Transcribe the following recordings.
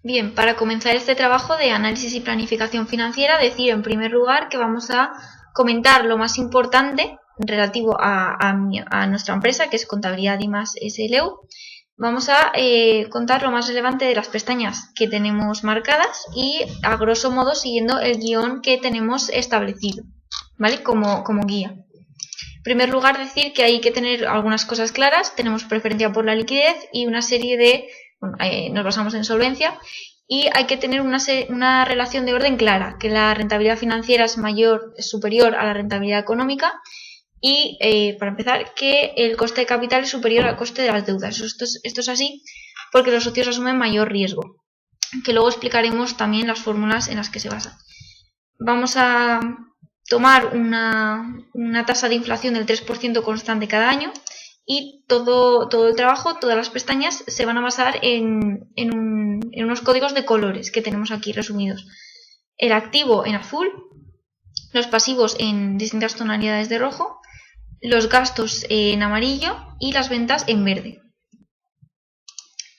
Bien, para comenzar este trabajo de análisis y planificación financiera, decir en primer lugar que vamos a comentar lo más importante relativo a nuestra empresa, que es Contabilidad y más SLU. Vamos a contar lo más relevante de las pestañas que tenemos marcadas y, a grosso modo, siguiendo el guión que tenemos establecido, ¿vale? Como guía. En primer lugar, decir que hay que tener algunas cosas claras. Tenemos preferencia por la liquidez y una serie de... Bueno, nos basamos en solvencia y hay que tener una relación de orden clara, que la rentabilidad financiera es superior a la rentabilidad económica y, para empezar, que el coste de capital es superior al coste de las deudas. Esto es así porque los socios asumen mayor riesgo, que luego explicaremos también las fórmulas en las que se basan. Vamos a tomar una tasa de inflación del 3% constante cada año y todo el trabajo, todas las pestañas se van a basar en unos códigos de colores que tenemos aquí resumidos. El activo en azul, los pasivos en distintas tonalidades de rojo, los gastos en amarillo y las ventas en verde.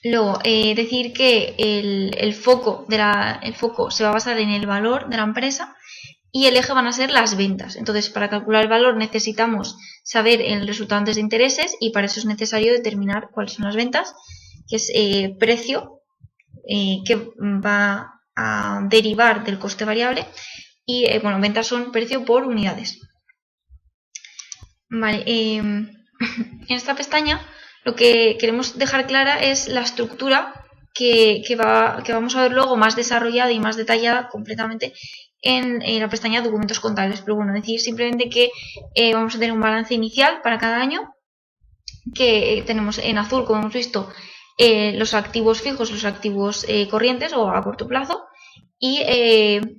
Luego, decir que el foco se va a basar en el valor de la empresa y el eje van a ser las ventas. Entonces, para calcular el valor necesitamos saber el resultado antes de intereses y para eso es necesario determinar cuáles son las ventas, que es precio que va a derivar del coste variable y, ventas son precio por unidades. Vale, en esta pestaña lo que queremos dejar clara es la estructura que vamos a ver luego más desarrollada y más detallada completamente en la pestaña documentos contables. Pero bueno, decir simplemente que vamos a tener un balance inicial para cada año, que tenemos en azul, como hemos visto, los activos fijos, los activos corrientes o a corto plazo, y en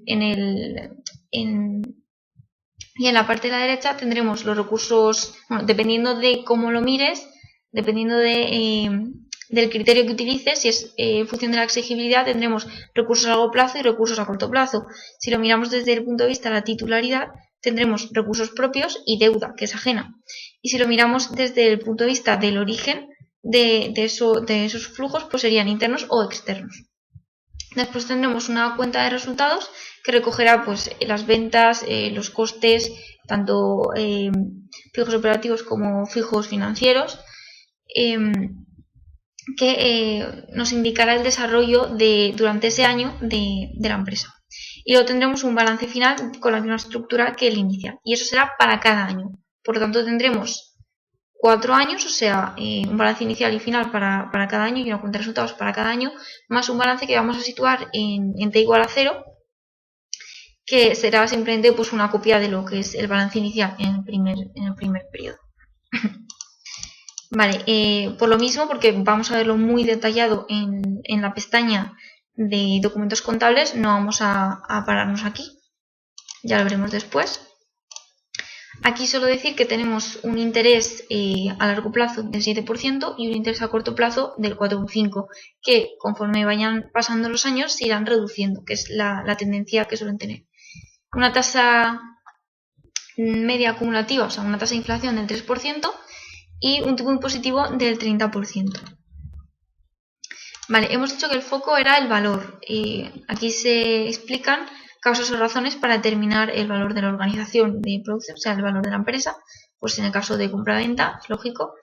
la parte de la derecha tendremos los recursos, bueno, dependiendo de cómo lo mires, dependiendo del criterio que utilices, si es en función de la exigibilidad, tendremos recursos a largo plazo y recursos a corto plazo. Si lo miramos desde el punto de vista de la titularidad, tendremos recursos propios y deuda, que es ajena. Y si lo miramos desde el punto de vista del origen de esos flujos, pues serían internos o externos. Después tendremos una cuenta de resultados que recogerá pues las ventas, los costes, tanto fijos operativos como fijos financieros, que nos indicará el desarrollo durante ese año de la empresa. Y luego tendremos un balance final con la misma estructura que el inicial. Y eso será para cada año. Por lo tanto, tendremos 4 años, o sea, un balance inicial y final para cada año y una cuenta de resultados para cada año, más un balance que vamos a situar en t igual a 0, que será simplemente pues una copia de lo que es el balance inicial en el primer periodo. Vale, por lo mismo, porque vamos a verlo muy detallado en la pestaña de documentos contables, no vamos a pararnos aquí, ya lo veremos después. Aquí solo decir que tenemos un interés a largo plazo del 7% y un interés a corto plazo del 4,5%, que conforme vayan pasando los años se irán reduciendo, que es la tendencia que suelen tener. Una tasa media acumulativa, o sea, una tasa de inflación del 3% y un tipo impositivo del 30%. Vale, hemos dicho que el foco era el valor. Aquí se explican causas o razones para determinar el valor de la organización de producción, o sea, el valor de la empresa, pues en el caso de compra-venta, es lógico,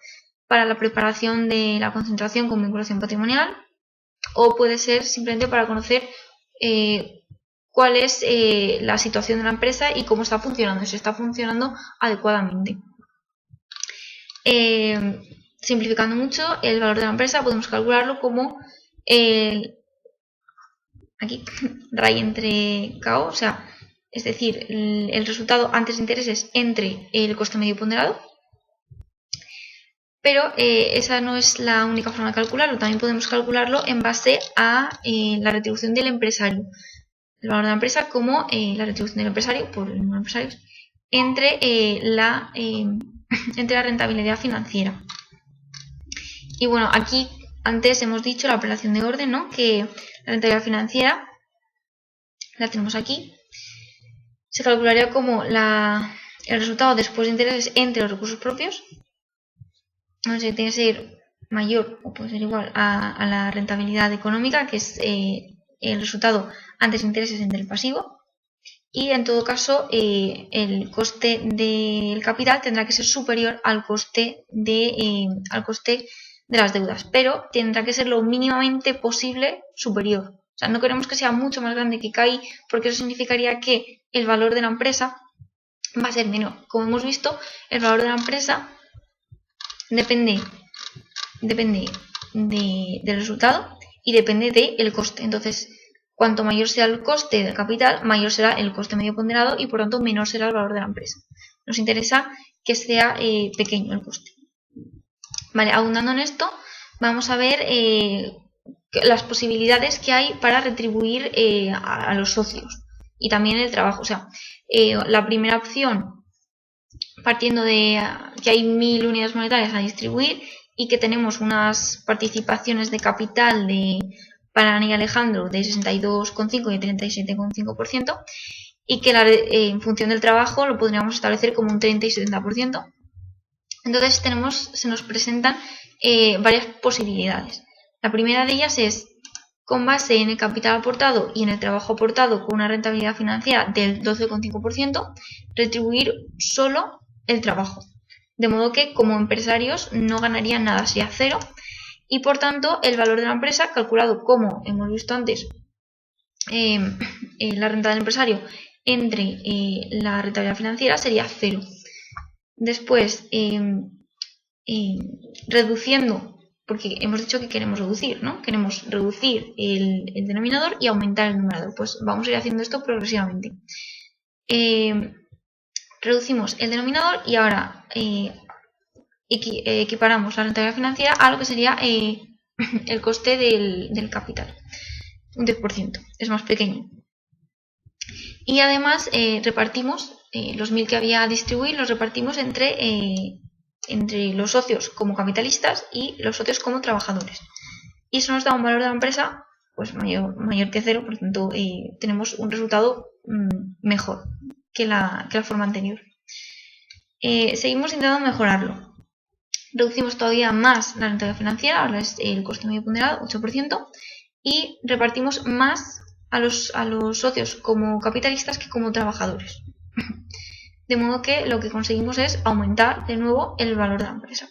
para la preparación de la concentración con vinculación patrimonial, o puede ser simplemente para conocer cuál es la situación de la empresa y cómo está funcionando, si está funcionando adecuadamente. Simplificando mucho, el valor de la empresa podemos calcularlo como aquí, RAI entre KO, o sea, es decir, el resultado antes de intereses entre el coste medio ponderado. Pero esa no es la única forma de calcularlo, también podemos calcularlo en base a la retribución del empresario. El valor de la empresa como la retribución del empresario por el número de empresarios entre la rentabilidad financiera. Y bueno, aquí antes hemos dicho la operación de orden, ¿no? Que la rentabilidad financiera la tenemos aquí. Se calcularía como el resultado después de intereses entre los recursos propios. No sé, tiene que ser mayor o puede ser igual a la rentabilidad económica, que es el resultado antes de intereses entre el pasivo. Y en todo caso el coste del capital tendrá que ser superior al coste de las deudas, pero tendrá que ser lo mínimamente posible superior. O sea, no queremos que sea mucho más grande que KI, porque eso significaría que el valor de la empresa va a ser menor. Como hemos visto, el valor de la empresa depende del resultado y depende del coste. Entonces, cuanto mayor sea el coste del capital, mayor será el coste medio ponderado y por tanto menor será el valor de la empresa. Nos interesa que sea pequeño el coste. Vale, abundando en esto, vamos a ver las posibilidades que hay para retribuir a los socios y también el trabajo. O sea, la primera opción, partiendo de que hay 1000 unidades monetarias a distribuir y que tenemos unas participaciones de capital para Ana y Alejandro de 62,5 y 37,5%, y que en función del trabajo lo podríamos establecer como un 30 y 70%. Entonces se nos presentan varias posibilidades. La primera de ellas es, con base en el capital aportado y en el trabajo aportado con una rentabilidad financiera del 12,5%, retribuir solo el trabajo. De modo que como empresarios no ganarían nada, sería cero, y por tanto el valor de la empresa, calculado como hemos visto antes, la renta del empresario entre la rentabilidad financiera, sería cero. Después, reduciendo, porque hemos dicho que queremos reducir, ¿no? Queremos reducir el denominador y aumentar el numerador. Pues vamos a ir haciendo esto progresivamente. Reducimos el denominador y ahora equiparamos la rentabilidad financiera a lo que sería el coste del capital. Un 10%, es más pequeño. Y además repartimos los 1000 que había a distribuir, los repartimos entre los socios como capitalistas y los socios como trabajadores. Y eso nos da un valor de la empresa pues mayor que cero, por lo tanto tenemos un resultado mejor que la forma anterior. Seguimos intentando mejorarlo. Reducimos todavía más la rentabilidad financiera, ahora es el coste medio ponderado, 8%, y repartimos más a los socios como capitalistas que como trabajadores. De modo que lo que conseguimos es aumentar de nuevo el valor de la empresa.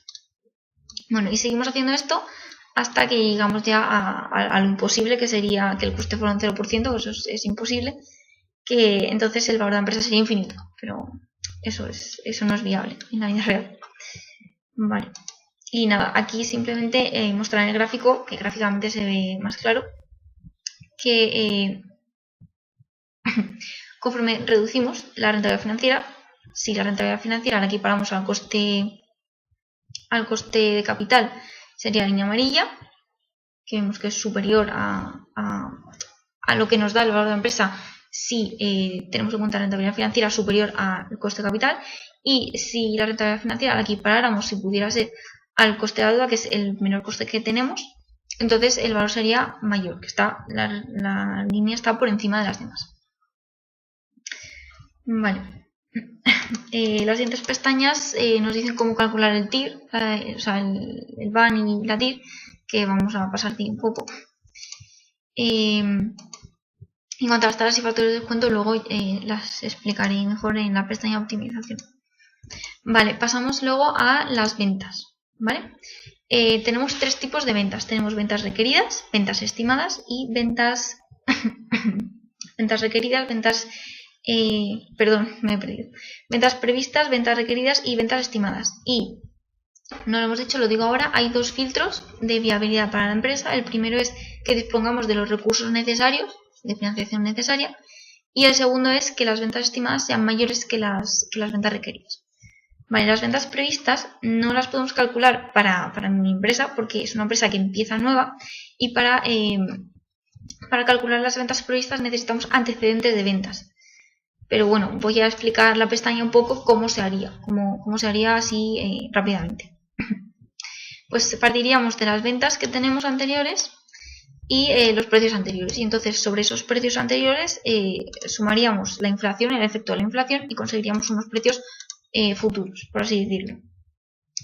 Bueno, y seguimos haciendo esto hasta que llegamos ya a lo imposible, que sería que el coste fuera un 0%, eso es imposible, que entonces el valor de la empresa sería infinito, pero eso no es viable en la vida real. Vale. Y nada, aquí simplemente mostrar en el gráfico, que gráficamente se ve más claro, que conforme reducimos la rentabilidad financiera, si la rentabilidad financiera la equiparamos al coste de capital, sería la línea amarilla, que vemos que es superior a lo que nos da el valor de la empresa si tenemos en cuenta la rentabilidad financiera superior al coste de capital, y si la rentabilidad financiera la equiparáramos, si pudiera ser, al coste de la deuda, que es el menor coste que tenemos, entonces el valor sería mayor, que la línea está por encima de las demás. Vale. Las siguientes pestañas nos dicen cómo calcular el TIR, o sea, el BAN y la TIR, que vamos a pasar un poco. En cuanto a las tablas y factores de descuento, luego las explicaré mejor en la pestaña de optimización. Vale, pasamos luego a las ventas. ¿Vale? Tenemos tres tipos de ventas. Tenemos ventas requeridas, ventas estimadas y ventas requeridas, me he perdido. Ventas previstas, ventas requeridas y ventas estimadas. Y no lo hemos dicho, lo digo ahora, hay dos filtros de viabilidad para la empresa. El primero es que dispongamos de los recursos necesarios, de financiación necesaria, y el segundo es que las ventas estimadas sean mayores que las ventas requeridas. Vale, las ventas previstas no las podemos calcular para mi empresa porque es una empresa que empieza nueva, y para calcular las ventas previstas necesitamos antecedentes de ventas. Pero bueno, voy a explicar la pestaña un poco cómo se haría, cómo se haría así rápidamente. Pues partiríamos de las ventas que tenemos anteriores y los precios anteriores, y entonces sobre esos precios anteriores sumaríamos la inflación, el efecto de la inflación, y conseguiríamos unos precios futuros, por así decirlo.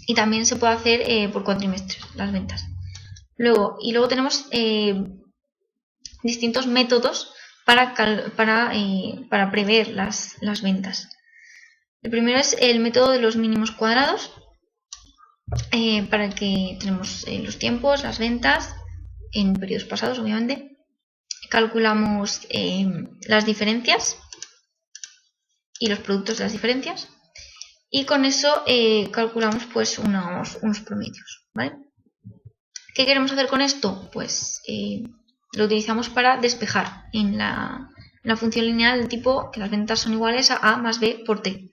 y también se puede hacer por cuatrimestres las ventas. Luego tenemos distintos métodos para prever las ventas. El primero es el método de los mínimos cuadrados, para el que tenemos los tiempos, las ventas, en periodos pasados obviamente. Calculamos las diferencias y los productos de las diferencias, y con eso calculamos pues unos promedios, ¿vale? ¿Qué queremos hacer con esto? Pues lo utilizamos para despejar en la función lineal del tipo que las ventas son iguales a A más B por T.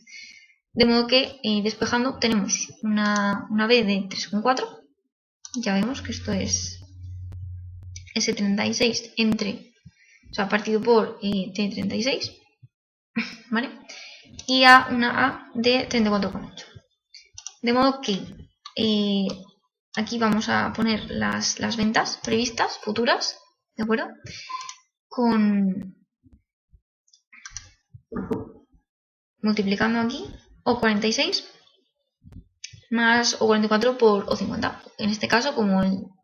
De modo que despejando tenemos una B de 3,4. Ya vemos que esto es ese 36 partido por T36, ¿vale? Y a una A de 34,8. De modo que aquí vamos a poner las ventas previstas, futuras, ¿de acuerdo? Multiplicando aquí o 46 más o 44 por o 50. En este caso, como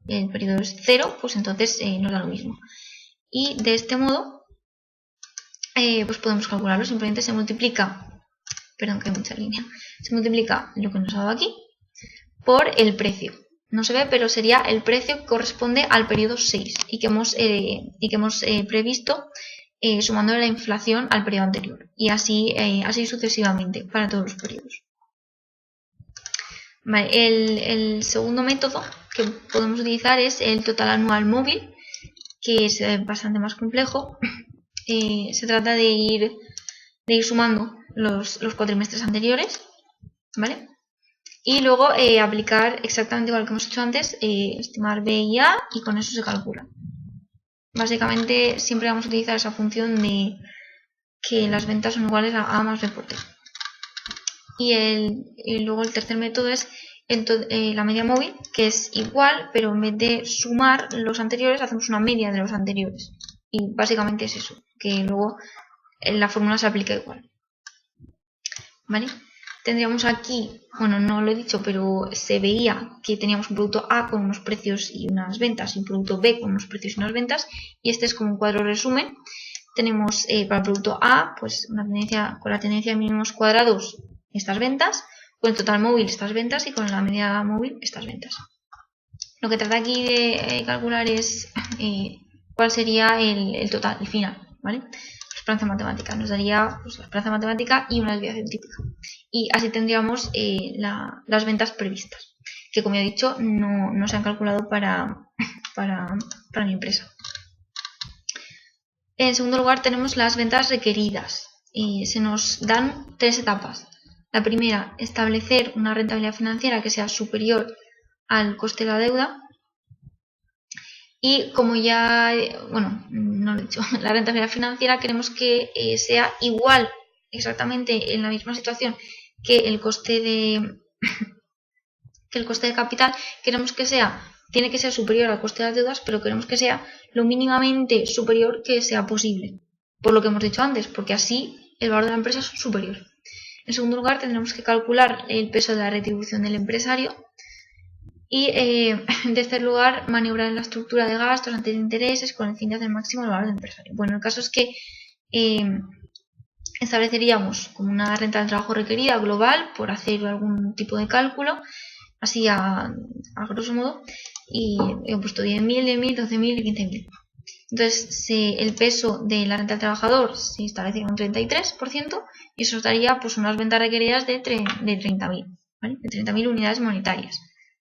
el periodo es 0, pues entonces nos da lo mismo. Y de este modo, pues podemos calcularlo. Simplemente se multiplica, perdón que hay mucha línea, se multiplica lo que nos ha dado aquí por el precio. No se ve, pero sería el precio que corresponde al periodo 6 y que hemos previsto sumando la inflación al periodo anterior, y así sucesivamente para todos los periodos. Vale, el segundo método que podemos utilizar es el total anual móvil, que es bastante más complejo. Se trata de ir sumando los cuatrimestres anteriores, ¿vale? Y luego aplicar exactamente igual que hemos hecho antes, estimar B y A, y con eso se calcula. Básicamente siempre vamos a utilizar esa función de que las ventas son iguales a A más B por T. Y luego el tercer método es la media móvil, que es igual, pero en vez de sumar los anteriores hacemos una media de los anteriores. Y básicamente es eso, que luego la fórmula se aplica igual, ¿vale? Tendríamos aquí, bueno, no lo he dicho, pero se veía que teníamos un producto A con unos precios y unas ventas, y un producto B con unos precios y unas ventas, y este es como un cuadro resumen. Tenemos para el producto A, pues una tendencia con la tendencia de mínimos cuadrados, estas ventas, con el total móvil estas ventas, y con la media móvil estas ventas. Lo que trata aquí de calcular es cuál sería el total, el final, ¿vale? La esperanza matemática nos daría pues, la esperanza matemática y una desviación típica. Y así tendríamos las ventas previstas, que como he dicho no se han calculado para mi empresa. En segundo lugar tenemos las ventas requeridas. Se nos dan 3 etapas. La primera, establecer una rentabilidad financiera que sea superior al coste de la deuda. Y como ya, no lo he dicho, la rentabilidad financiera queremos que sea igual, exactamente en la misma situación que el coste de capital. Queremos que tiene que ser superior al coste de las deudas, pero queremos que sea lo mínimamente superior que sea posible, por lo que hemos dicho antes, porque así el valor de la empresa es superior. En segundo lugar, tendremos que calcular el peso de la retribución del empresario. Y en tercer lugar, maniobrar en la estructura de gastos antes de intereses con el fin de hacer máximo el valor del empresario. Bueno, el caso es que estableceríamos como una renta del trabajo requerida global por hacer algún tipo de cálculo, así a grosso modo, y he puesto 10.000, 10.000, 12.000 y 15.000. Entonces, el peso de la renta del trabajador se establecería un 33%, y eso nos daría pues, unas ventas requeridas de 30.000, ¿vale? De 30.000 unidades monetarias.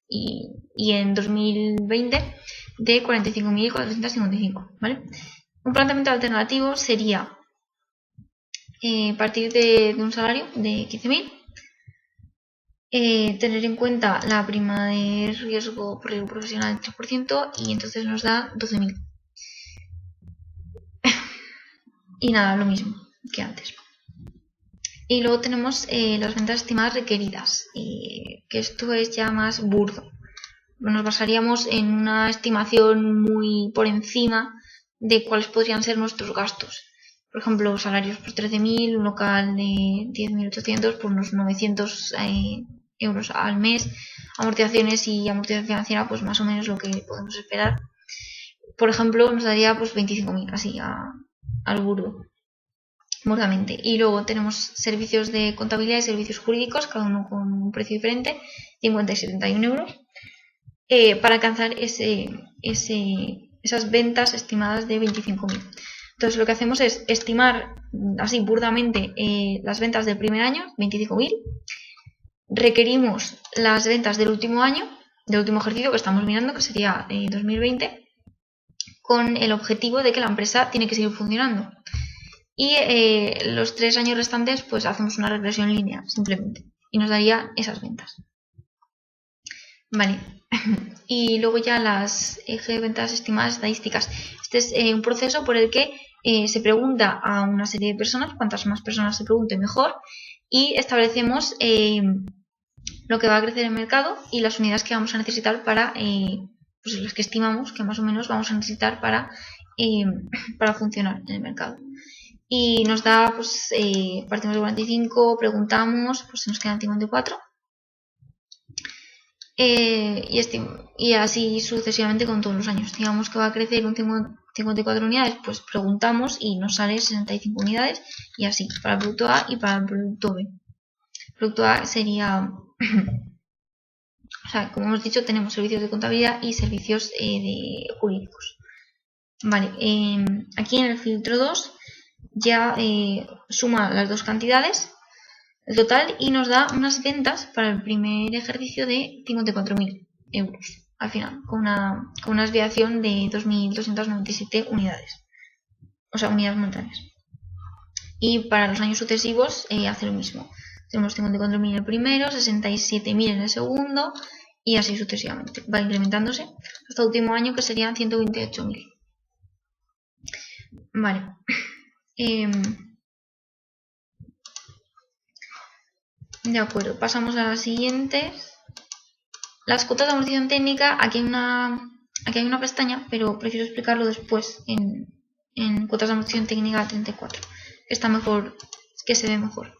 Y en 2020 de 45.455, ¿vale? Un planteamiento alternativo sería partir de un salario de 15.000, tener en cuenta la prima de riesgo por riesgo profesional del 3%, y entonces nos da 12.000. Y nada, lo mismo que antes. Y luego tenemos las ventas estimadas requeridas, que esto es ya más burdo. Nos basaríamos en una estimación muy por encima de cuáles podrían ser nuestros gastos. Por ejemplo, salarios por 13.000, un local de 10.800 por unos 900 euros al mes. Amortizaciones y amortización financiera, pues más o menos lo que podemos esperar. Por ejemplo, nos daría pues 25.000, así al burdo, burdamente. Y luego tenemos servicios de contabilidad y servicios jurídicos, cada uno con un precio diferente, 50 y 71 euros, para alcanzar esas ventas estimadas de 25.000. Entonces lo que hacemos es estimar así burdamente las ventas del primer año, 25.000. Requerimos las ventas del último año, del último ejercicio que estamos mirando, que sería 2020, con el objetivo de que la empresa tiene que seguir funcionando. Y los 3 años restantes pues hacemos una regresión lineal simplemente y nos daría esas ventas. Vale, y luego ya las eje de ventas estimadas estadísticas. Este es un proceso por el que se pregunta a una serie de personas, cuantas más personas se pregunte mejor, y establecemos lo que va a crecer el mercado y las unidades que vamos a necesitar para, pues las que estimamos que más o menos vamos a necesitar para funcionar en el mercado. Y nos da, pues partimos de 45, preguntamos, pues se nos quedan 54. Y así sucesivamente con todos los años. Digamos que va a crecer un 54 unidades, pues preguntamos y nos sale 65 unidades y así, para el producto A y para el producto B. El producto A sería, o sea, como hemos dicho, tenemos servicios de contabilidad y servicios de jurídicos. Vale, aquí en el filtro 2 ya suma las dos cantidades, el total, y nos da unas ventas para el primer ejercicio de 54.000 euros al final, con una desviación de 2.297 unidades, o sea, unidades monetarias. Y para los años sucesivos hace lo mismo. Tenemos 54.000 en el primero, 67.000 en el segundo y así sucesivamente. Va incrementándose hasta el último año, que serían 128.000. Vale. De acuerdo, pasamos a las siguientes. Las cuotas de amortización técnica, aquí hay una pestaña, pero prefiero explicarlo después en cuotas de amortización técnica 34, que está mejor, que se ve mejor.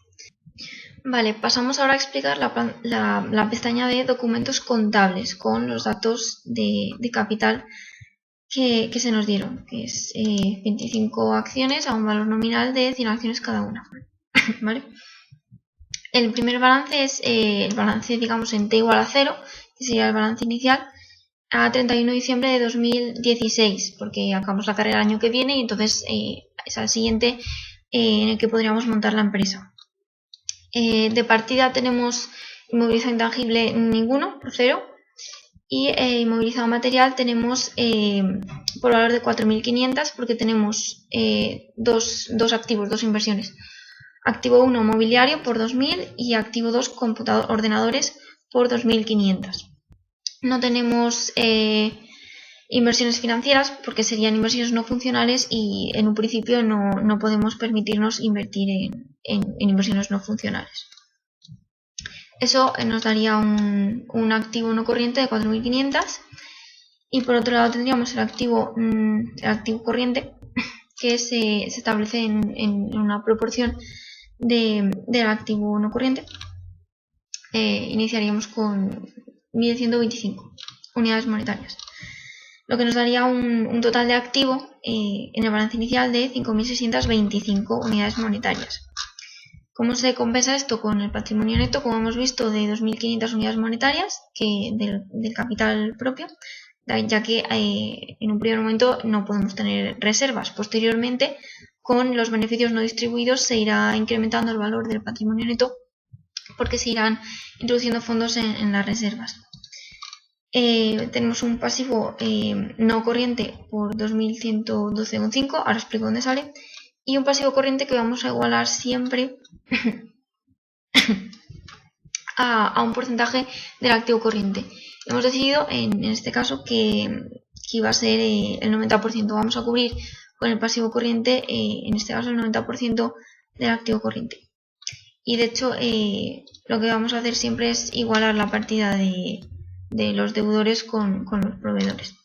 Vale, pasamos ahora a explicar la pestaña de documentos contables con los datos de capital que se nos dieron, que es 25 acciones a un valor nominal de 100 acciones cada una. ¿Vale? El primer balance es el balance, digamos, en T igual a 0, que sería el balance inicial, a 31 de diciembre de 2016, porque acabamos la carrera el año que viene y entonces es al siguiente en el que podríamos montar la empresa. De partida tenemos inmovilizado intangible ninguno, por 0, y inmovilizado material tenemos por valor de 4.500, porque tenemos dos activos, dos inversiones. Activo 1 mobiliario por 2.000 y activo 2 ordenadores por 2.500. No tenemos inversiones financieras porque serían inversiones no funcionales y en un principio no podemos permitirnos invertir en inversiones no funcionales. Eso nos daría un activo no corriente de 4.500 y por otro lado tendríamos el activo corriente, que se establece en una proporción del activo no corriente. Iniciaríamos con 1.125 unidades monetarias, lo que nos daría un total de activo en el balance inicial de 5.625 unidades monetarias. ¿Cómo se compensa esto con el patrimonio neto? Como hemos visto, de 2.500 unidades monetarias del capital propio, ya que en un primer momento no podemos tener reservas. Posteriormente, con los beneficios no distribuidos se irá incrementando el valor del patrimonio neto porque se irán introduciendo fondos en las reservas. Tenemos un pasivo no corriente por 2.112,5, ahora explico dónde sale, y un pasivo corriente que vamos a igualar siempre a un porcentaje del activo corriente. Hemos decidido en este caso que iba a ser el 90%, vamos a cubrir con el pasivo corriente, en este caso el 90% del activo corriente. Y de hecho lo que vamos a hacer siempre es igualar la partida de los deudores con los proveedores.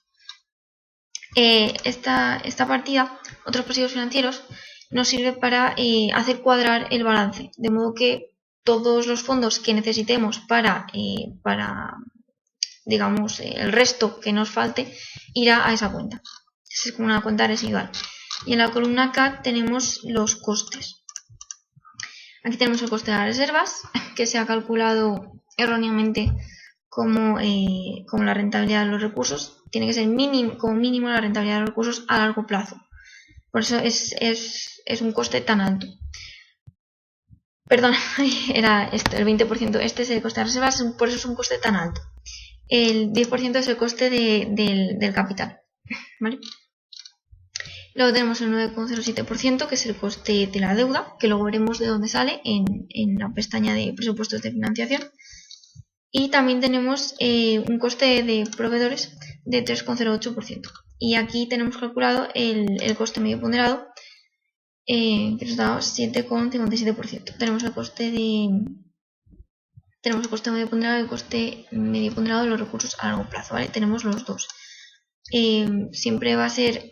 Esta partida, otros pasivos financieros, nos sirve para hacer cuadrar el balance, de modo que todos los fondos que necesitemos para digamos, el resto que nos falte irá a esa cuenta. Es como una cuenta residual. Y en la columna CAC tenemos los costes. Aquí tenemos el coste de las reservas, que se ha calculado erróneamente como la rentabilidad de los recursos. Tiene que ser como mínimo la rentabilidad de los recursos a largo plazo. Por eso es un coste tan alto. Perdón, era esto, el 20%. Este es el coste de las reservas, por eso es un coste tan alto. El 10% es el coste del capital, ¿vale? Luego tenemos el 9,07%, que es el coste de la deuda, que luego veremos de dónde sale en la pestaña de presupuestos de financiación. Y también tenemos un coste de proveedores de 3,08%. Y aquí tenemos calculado el coste medio ponderado, que nos da 7,57%. Tenemos el coste medio ponderado y el coste medio ponderado de los recursos a largo plazo, ¿vale? Tenemos los dos. Siempre va a ser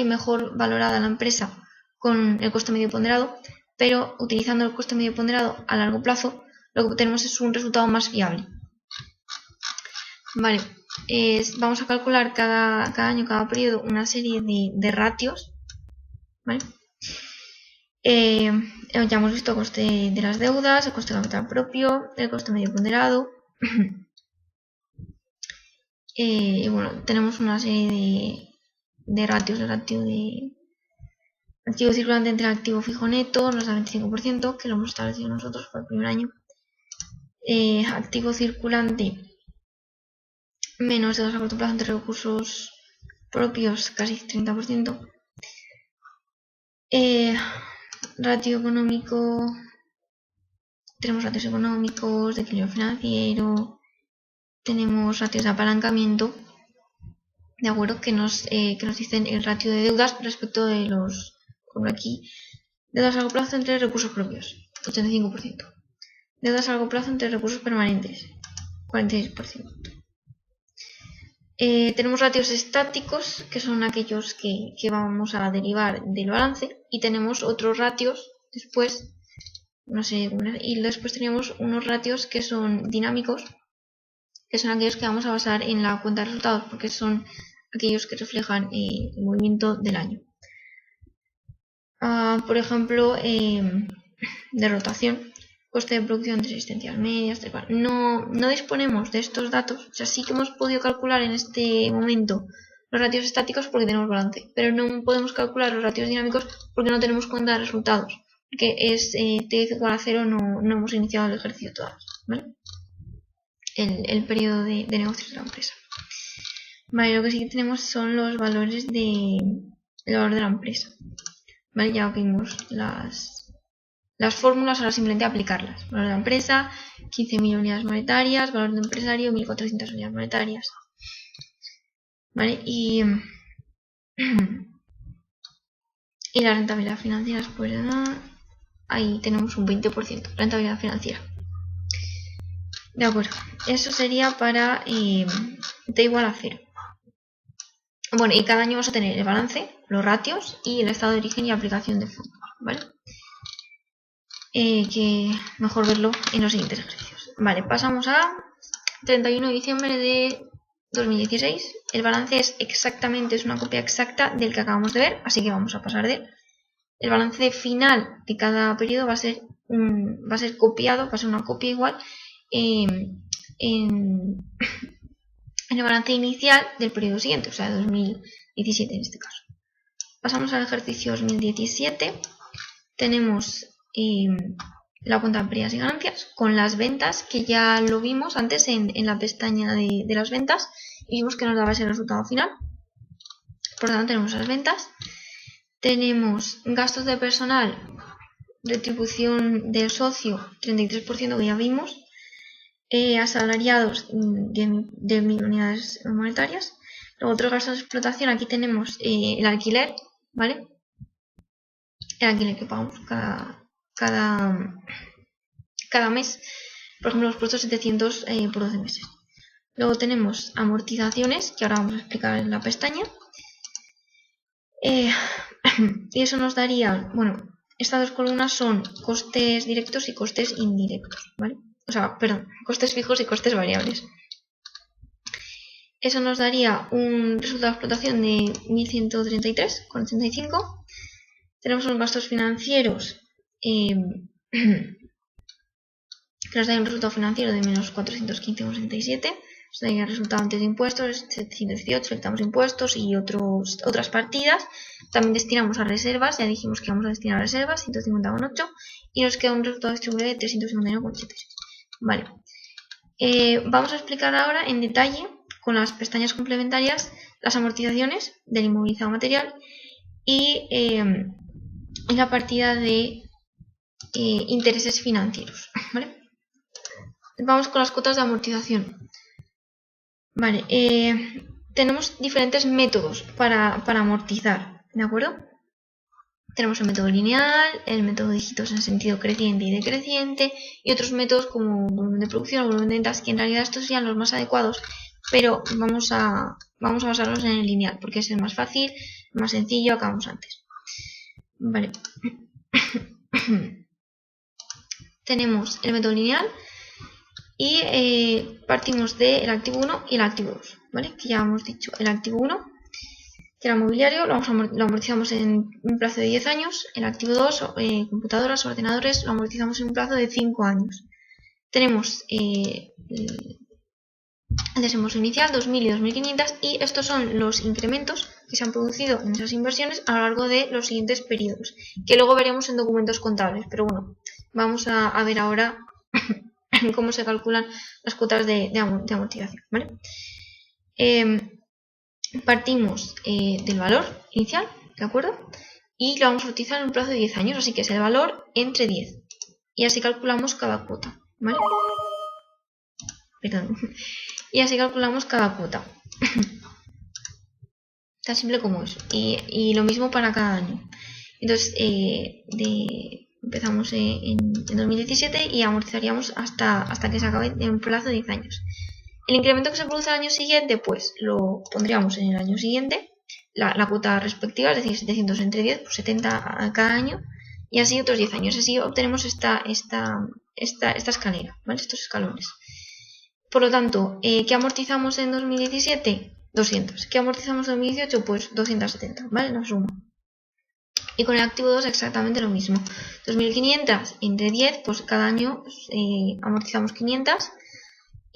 mejor valorada la empresa con el coste medio ponderado, pero utilizando el coste medio ponderado a largo plazo, lo que tenemos es un resultado más fiable. Vale, vamos a calcular cada año, cada periodo, una serie de ratios, ¿vale? Ya hemos visto el coste de las deudas, el coste de capital propio, el coste medio ponderado. Y bueno, tenemos una serie de ratios. El ratio de activo circulante entre el activo fijo neto nos da 25%, que lo hemos establecido nosotros por el primer año. Activo circulante menos deudas a corto plazo entre recursos propios, casi 30%. Ratio económico, tenemos ratios económicos, de equilibrio financiero, tenemos ratios de apalancamiento, de acuerdo, que nos dicen el ratio de deudas respecto de los, como aquí, deudas a largo plazo entre recursos propios, 85%. Deudas a largo plazo entre recursos permanentes, 46%. Tenemos ratios estáticos, que son aquellos que vamos a derivar del balance, y tenemos otros ratios después, no sé, y después tenemos unos ratios que son dinámicos, que son aquellos que vamos a basar en la cuenta de resultados, porque son aquellos que reflejan el movimiento del año. Por ejemplo, de rotación, coste de producción de existencias medias, no disponemos de estos datos. O sea, sí que hemos podido calcular en este momento los ratios estáticos porque tenemos balance, pero no podemos calcular los ratios dinámicos porque no tenemos cuenta de resultados, porque es t igual a 0, no hemos iniciado el ejercicio todavía, ¿vale? El periodo de negocios de la empresa. Vale, lo que sí que tenemos son los valores el valor de la empresa. Vale, ya vimos las fórmulas, ahora simplemente aplicarlas. Valor de la empresa, 15.000 unidades monetarias, valor de empresario, 1.400 unidades monetarias. Vale, y la rentabilidad financiera, pues ahí tenemos un 20%, rentabilidad financiera. De acuerdo, eso sería para t igual a 0. Bueno, y cada año vamos a tener el balance, los ratios y el estado de origen y aplicación de fondos, ¿vale? Que mejor verlo en los siguientes ejercicios. Vale, pasamos a 31 de diciembre de 2016. El balance es una copia exacta del que acabamos de ver, así que vamos a pasar de él. El balance final de cada periodo va a ser copiado, va a ser una copia igual en el balance inicial del periodo siguiente, o sea, 2017 en este caso. Pasamos al ejercicio 2017. Tenemos la cuenta de pérdidas y ganancias con las ventas, que ya lo vimos antes en la pestaña de las ventas y vimos que nos daba ese resultado final. Por lo tanto, tenemos las ventas. Tenemos gastos de personal, retribución del socio, 33%, que ya vimos. Asalariados, 10.000 unidades monetarias. Luego, otros gastos de explotación, aquí tenemos el alquiler, ¿vale? El alquiler que pagamos cada mes. Por ejemplo, hemos puesto 700 por 12 meses. Luego tenemos amortizaciones, que ahora vamos a explicar en la pestaña. Y eso nos daría, bueno, estas dos columnas son costes directos y costes indirectos, ¿vale? O sea, perdón, costes fijos y costes variables. Eso nos daría un resultado de explotación de 1.133,85. Tenemos unos gastos financieros que nos daría un resultado financiero de menos 415,67. Nos daría el resultado antes de impuestos, 718, quitamos impuestos y otras partidas. También destinamos a reservas, ya dijimos que vamos a destinar a reservas, 150,8. Y nos queda un resultado distribuido de 351,76. Vale. Vamos a explicar ahora en detalle, con las pestañas complementarias, las amortizaciones del inmovilizado material y la partida de intereses financieros, ¿vale? Vamos con las cuotas de amortización. Vale, tenemos diferentes métodos para amortizar, ¿de acuerdo? Tenemos el método lineal, el método de dígitos en sentido creciente y decreciente, y otros métodos como volumen de producción o volumen de ventas, que en realidad estos serían los más adecuados, pero vamos a basarnos en el lineal, porque es el más fácil, el más sencillo, acabamos antes. Vale. Tenemos el método lineal y partimos del activo 1 y el activo 2, ¿vale? Que ya hemos dicho, el activo 1, que era mobiliario, lo amortizamos en un plazo de 10 años. El activo 2, computadoras, ordenadores, lo amortizamos en un plazo de 5 años. Tenemos el desembolso inicial, 2.000 y 2.500, y estos son los incrementos que se han producido en esas inversiones a lo largo de los siguientes periodos, que luego veremos en documentos contables. Pero bueno, vamos a ver ahora cómo se calculan las cuotas de amortización, ¿vale? Partimos del valor inicial, ¿de acuerdo? Y lo vamos a utilizar en un plazo de 10 años, así que es el valor entre 10. Y así calculamos cada cuota, ¿vale? Perdón. Y así calculamos cada cuota. Tan simple como eso. Y lo mismo para cada año. Entonces, empezamos en 2017 y amortizaríamos hasta que se acabe en un plazo de 10 años. El incremento que se produce al año siguiente, pues lo pondríamos en el año siguiente, la cuota respectiva, es decir, 700 entre 10, pues 70 a cada año, y así otros 10 años. Así obtenemos esta escalera, ¿vale? Estos escalones. Por lo tanto, ¿qué amortizamos en 2017? 200. ¿Qué amortizamos en 2018? Pues 270, ¿vale? La suma. Y con el activo 2 exactamente lo mismo. 2.500 entre 10, pues cada año amortizamos 500.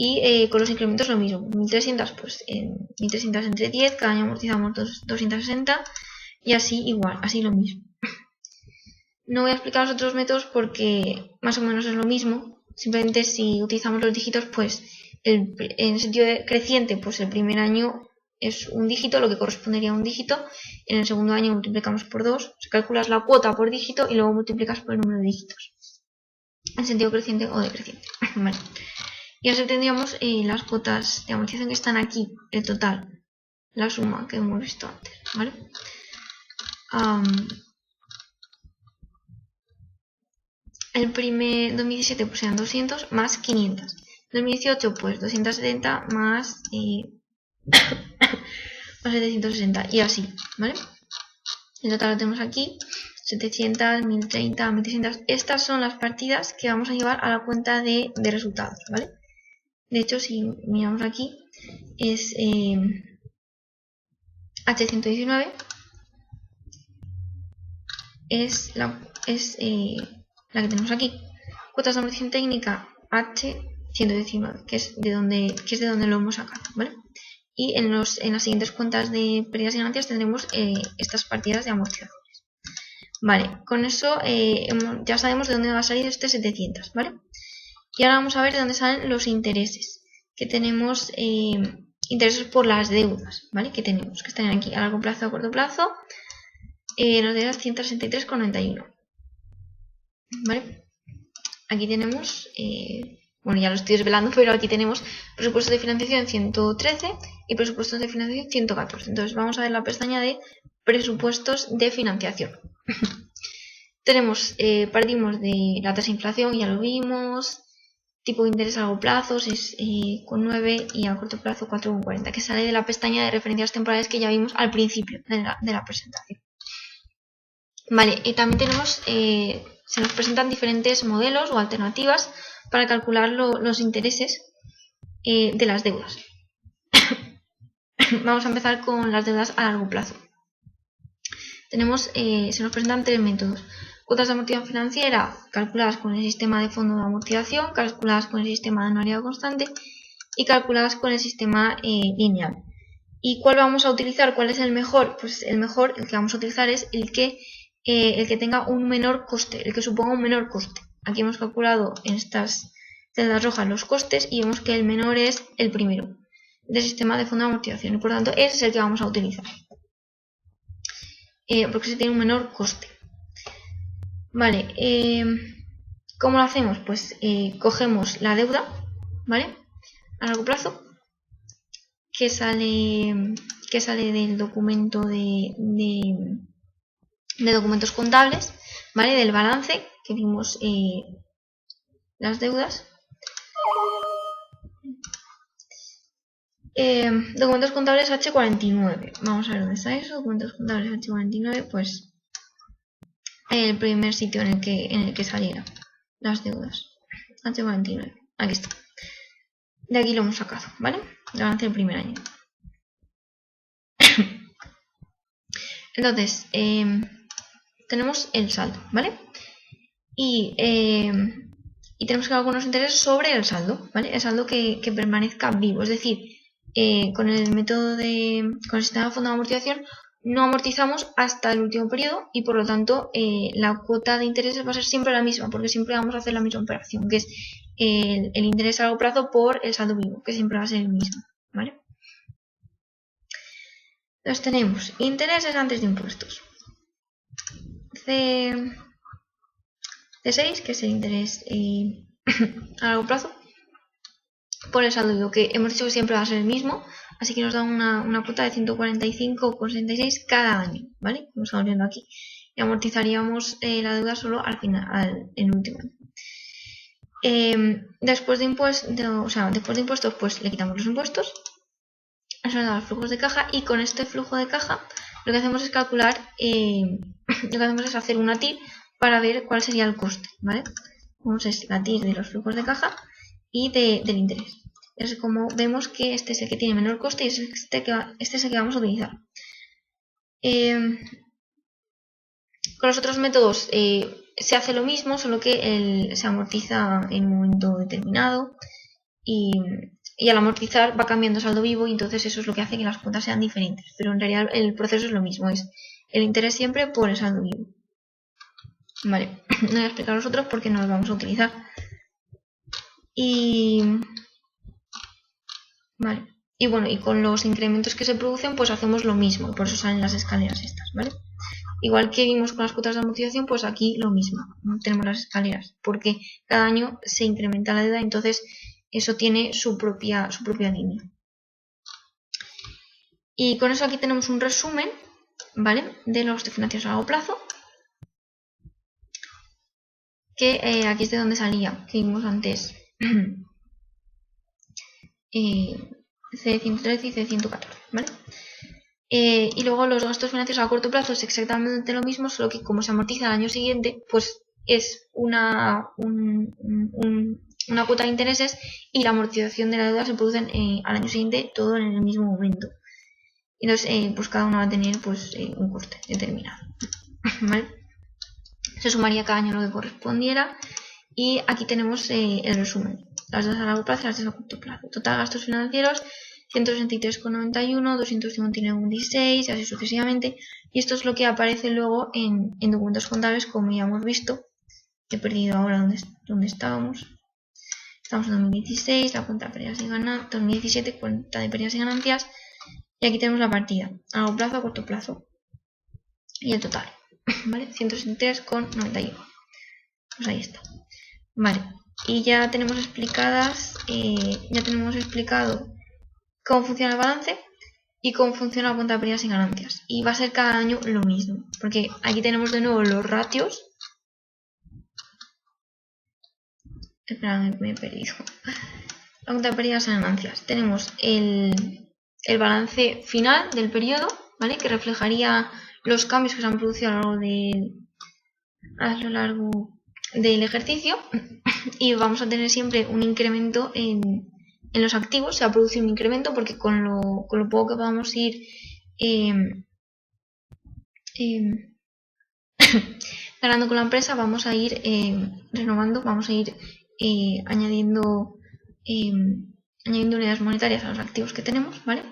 Y con los incrementos lo mismo, 1.300 pues 1.300 entre 10, cada año amortizamos 260 y así igual, así lo mismo. No voy a explicar los otros métodos porque más o menos es lo mismo, simplemente si utilizamos los dígitos, pues en el sentido creciente, pues el primer año es un dígito, lo que correspondería a un dígito, en el segundo año multiplicamos por 2, se calculas la cuota por dígito y luego multiplicas por el número de dígitos, en sentido creciente o decreciente. Vale. Y así tendríamos las cuotas de amortización que están aquí, el total, la suma que hemos visto antes, ¿vale? El primer 2017 pues eran 200 más 500. 2018 pues 270 más, más 760 y así, ¿vale? El total lo tenemos aquí, 700, 1030, 1300. Estas son las partidas que vamos a llevar a la cuenta de resultados, ¿vale? De hecho, si miramos aquí, es H119, es la que tenemos aquí. Cuotas de amortización técnica H119, que es de donde lo hemos sacado, ¿vale? Y en las siguientes cuentas de pérdidas y ganancias tendremos estas partidas de amortizaciones. Vale, con eso ya sabemos de dónde va a salir este 700, ¿vale? Y ahora vamos a ver de dónde salen los intereses. Que tenemos intereses por las deudas, ¿vale? Que tenemos, que están aquí a largo plazo, a corto plazo. Nos da 163,91, ¿vale? Aquí tenemos, bueno, ya lo estoy desvelando, pero aquí tenemos presupuestos de financiación 113 y presupuestos de financiación 114. Entonces vamos a ver la pestaña de presupuestos de financiación. Tenemos, partimos de la tasa de inflación, ya lo vimos. Tipo de interés a largo plazo es con 9 y a corto plazo 4,40, que sale de la pestaña de referencias temporales que ya vimos al principio de la presentación. Vale, y también tenemos, se nos presentan diferentes modelos o alternativas para calcular los intereses de las deudas. Vamos a empezar con las deudas a largo plazo. Tenemos, se nos presentan tres métodos. Cuotas de amortización financiera calculadas con el sistema de fondo de amortización, calculadas con el sistema de anualidad constante y calculadas con el sistema lineal. ¿Y cuál vamos a utilizar? ¿Cuál es el mejor? Pues el mejor, el que vamos a utilizar es el que tenga un menor coste, el que suponga un menor coste. Aquí hemos calculado en estas celdas rojas los costes y vemos que el menor es el primero del sistema de fondo de amortización y por lo tanto ese es el que vamos a utilizar. Porque se tiene un menor coste. Vale, ¿cómo lo hacemos? Pues cogemos la deuda, ¿vale? A largo plazo, que sale del documento de documentos contables, ¿vale? Del balance, que vimos las deudas. Documentos contables H49. Vamos a ver dónde está eso. Documentos contables H49, pues el primer sitio en el que salieron las deudas. H49. Aquí está. De aquí lo hemos sacado, ¿vale? El balance del primer año. Entonces, tenemos el saldo, ¿vale? Y tenemos que dar algunos intereses sobre el saldo, ¿vale? El saldo que permanezca vivo, es decir, con el método con el sistema de fondo de amortización no amortizamos hasta el último periodo y por lo tanto la cuota de intereses va a ser siempre la misma porque siempre vamos a hacer la misma operación, que es el interés a largo plazo por el saldo vivo, que siempre va a ser el mismo, ¿vale? Entonces tenemos intereses antes de impuestos. C6, que es el interés a largo plazo por el saldo vivo, que hemos dicho que siempre va a ser el mismo, así que nos da una cuota de 145,66 cada año, ¿vale? Como estamos viendo aquí. Y amortizaríamos la deuda solo al final, en el último año. Después de impuestos, pues le quitamos los impuestos. Eso nos da los flujos de caja y con este flujo de caja lo que hacemos es calcular, lo que hacemos es hacer una TIR para ver cuál sería el coste, ¿vale? Vamos a la TIR de los flujos de caja y del interés. Es como vemos que este es el que tiene menor coste y este es el que vamos a utilizar. Con los otros métodos se hace lo mismo, solo que se amortiza en un momento determinado y al amortizar va cambiando saldo vivo y entonces eso es lo que hace que las cuotas sean diferentes. Pero en realidad el proceso es lo mismo, es el interés siempre por el saldo vivo. Vale, no voy a explicar los otros porque no los vamos a utilizar. Vale. Y bueno, y con los incrementos que se producen, pues hacemos lo mismo, por eso salen las escaleras estas, ¿vale? Igual que vimos con las cuotas de amortización, pues aquí lo mismo, ¿no? Tenemos las escaleras, porque cada año se incrementa la deuda, entonces eso tiene su propia línea. Y con eso aquí tenemos un resumen, ¿vale? De los financiados a largo plazo, que aquí es de donde salía, que vimos antes. C113 y C114, ¿vale? Y luego los gastos financieros a corto plazo es exactamente lo mismo, solo que como se amortiza al año siguiente, pues es una cuota de intereses y la amortización de la deuda se producen al año siguiente todo en el mismo momento. Entonces, pues cada uno va a tener pues un coste determinado, ¿vale? Se sumaría cada año lo que correspondiera y aquí tenemos el resumen. Las deudas a largo plazo y las deudas a corto plazo. Total gastos financieros 163,91, 259,16 y así sucesivamente. Y esto es lo que aparece luego en documentos contables, como ya hemos visto. He perdido ahora donde estábamos. Estamos en 2016, la cuenta de pérdidas y ganancias, 2017, cuenta de pérdidas y ganancias. Y aquí tenemos la partida, a largo plazo, a corto plazo. Y el total, ¿vale? 163,91. Pues ahí está. Vale, y ya tenemos explicado cómo funciona el balance y cómo funciona la cuenta de pérdidas y ganancias. Y va a ser cada año lo mismo, porque aquí tenemos de nuevo los ratios. Espera, me he perdido. La cuenta de pérdidas y ganancias. Tenemos el balance final del periodo, ¿vale? Que reflejaría los cambios que se han producido a lo largo del ejercicio y vamos a tener siempre un incremento en los activos. Se ha producido un incremento porque con lo poco que podamos ir ganando con la empresa, vamos a ir renovando, vamos a ir añadiendo unidades monetarias a los activos que tenemos, ¿vale?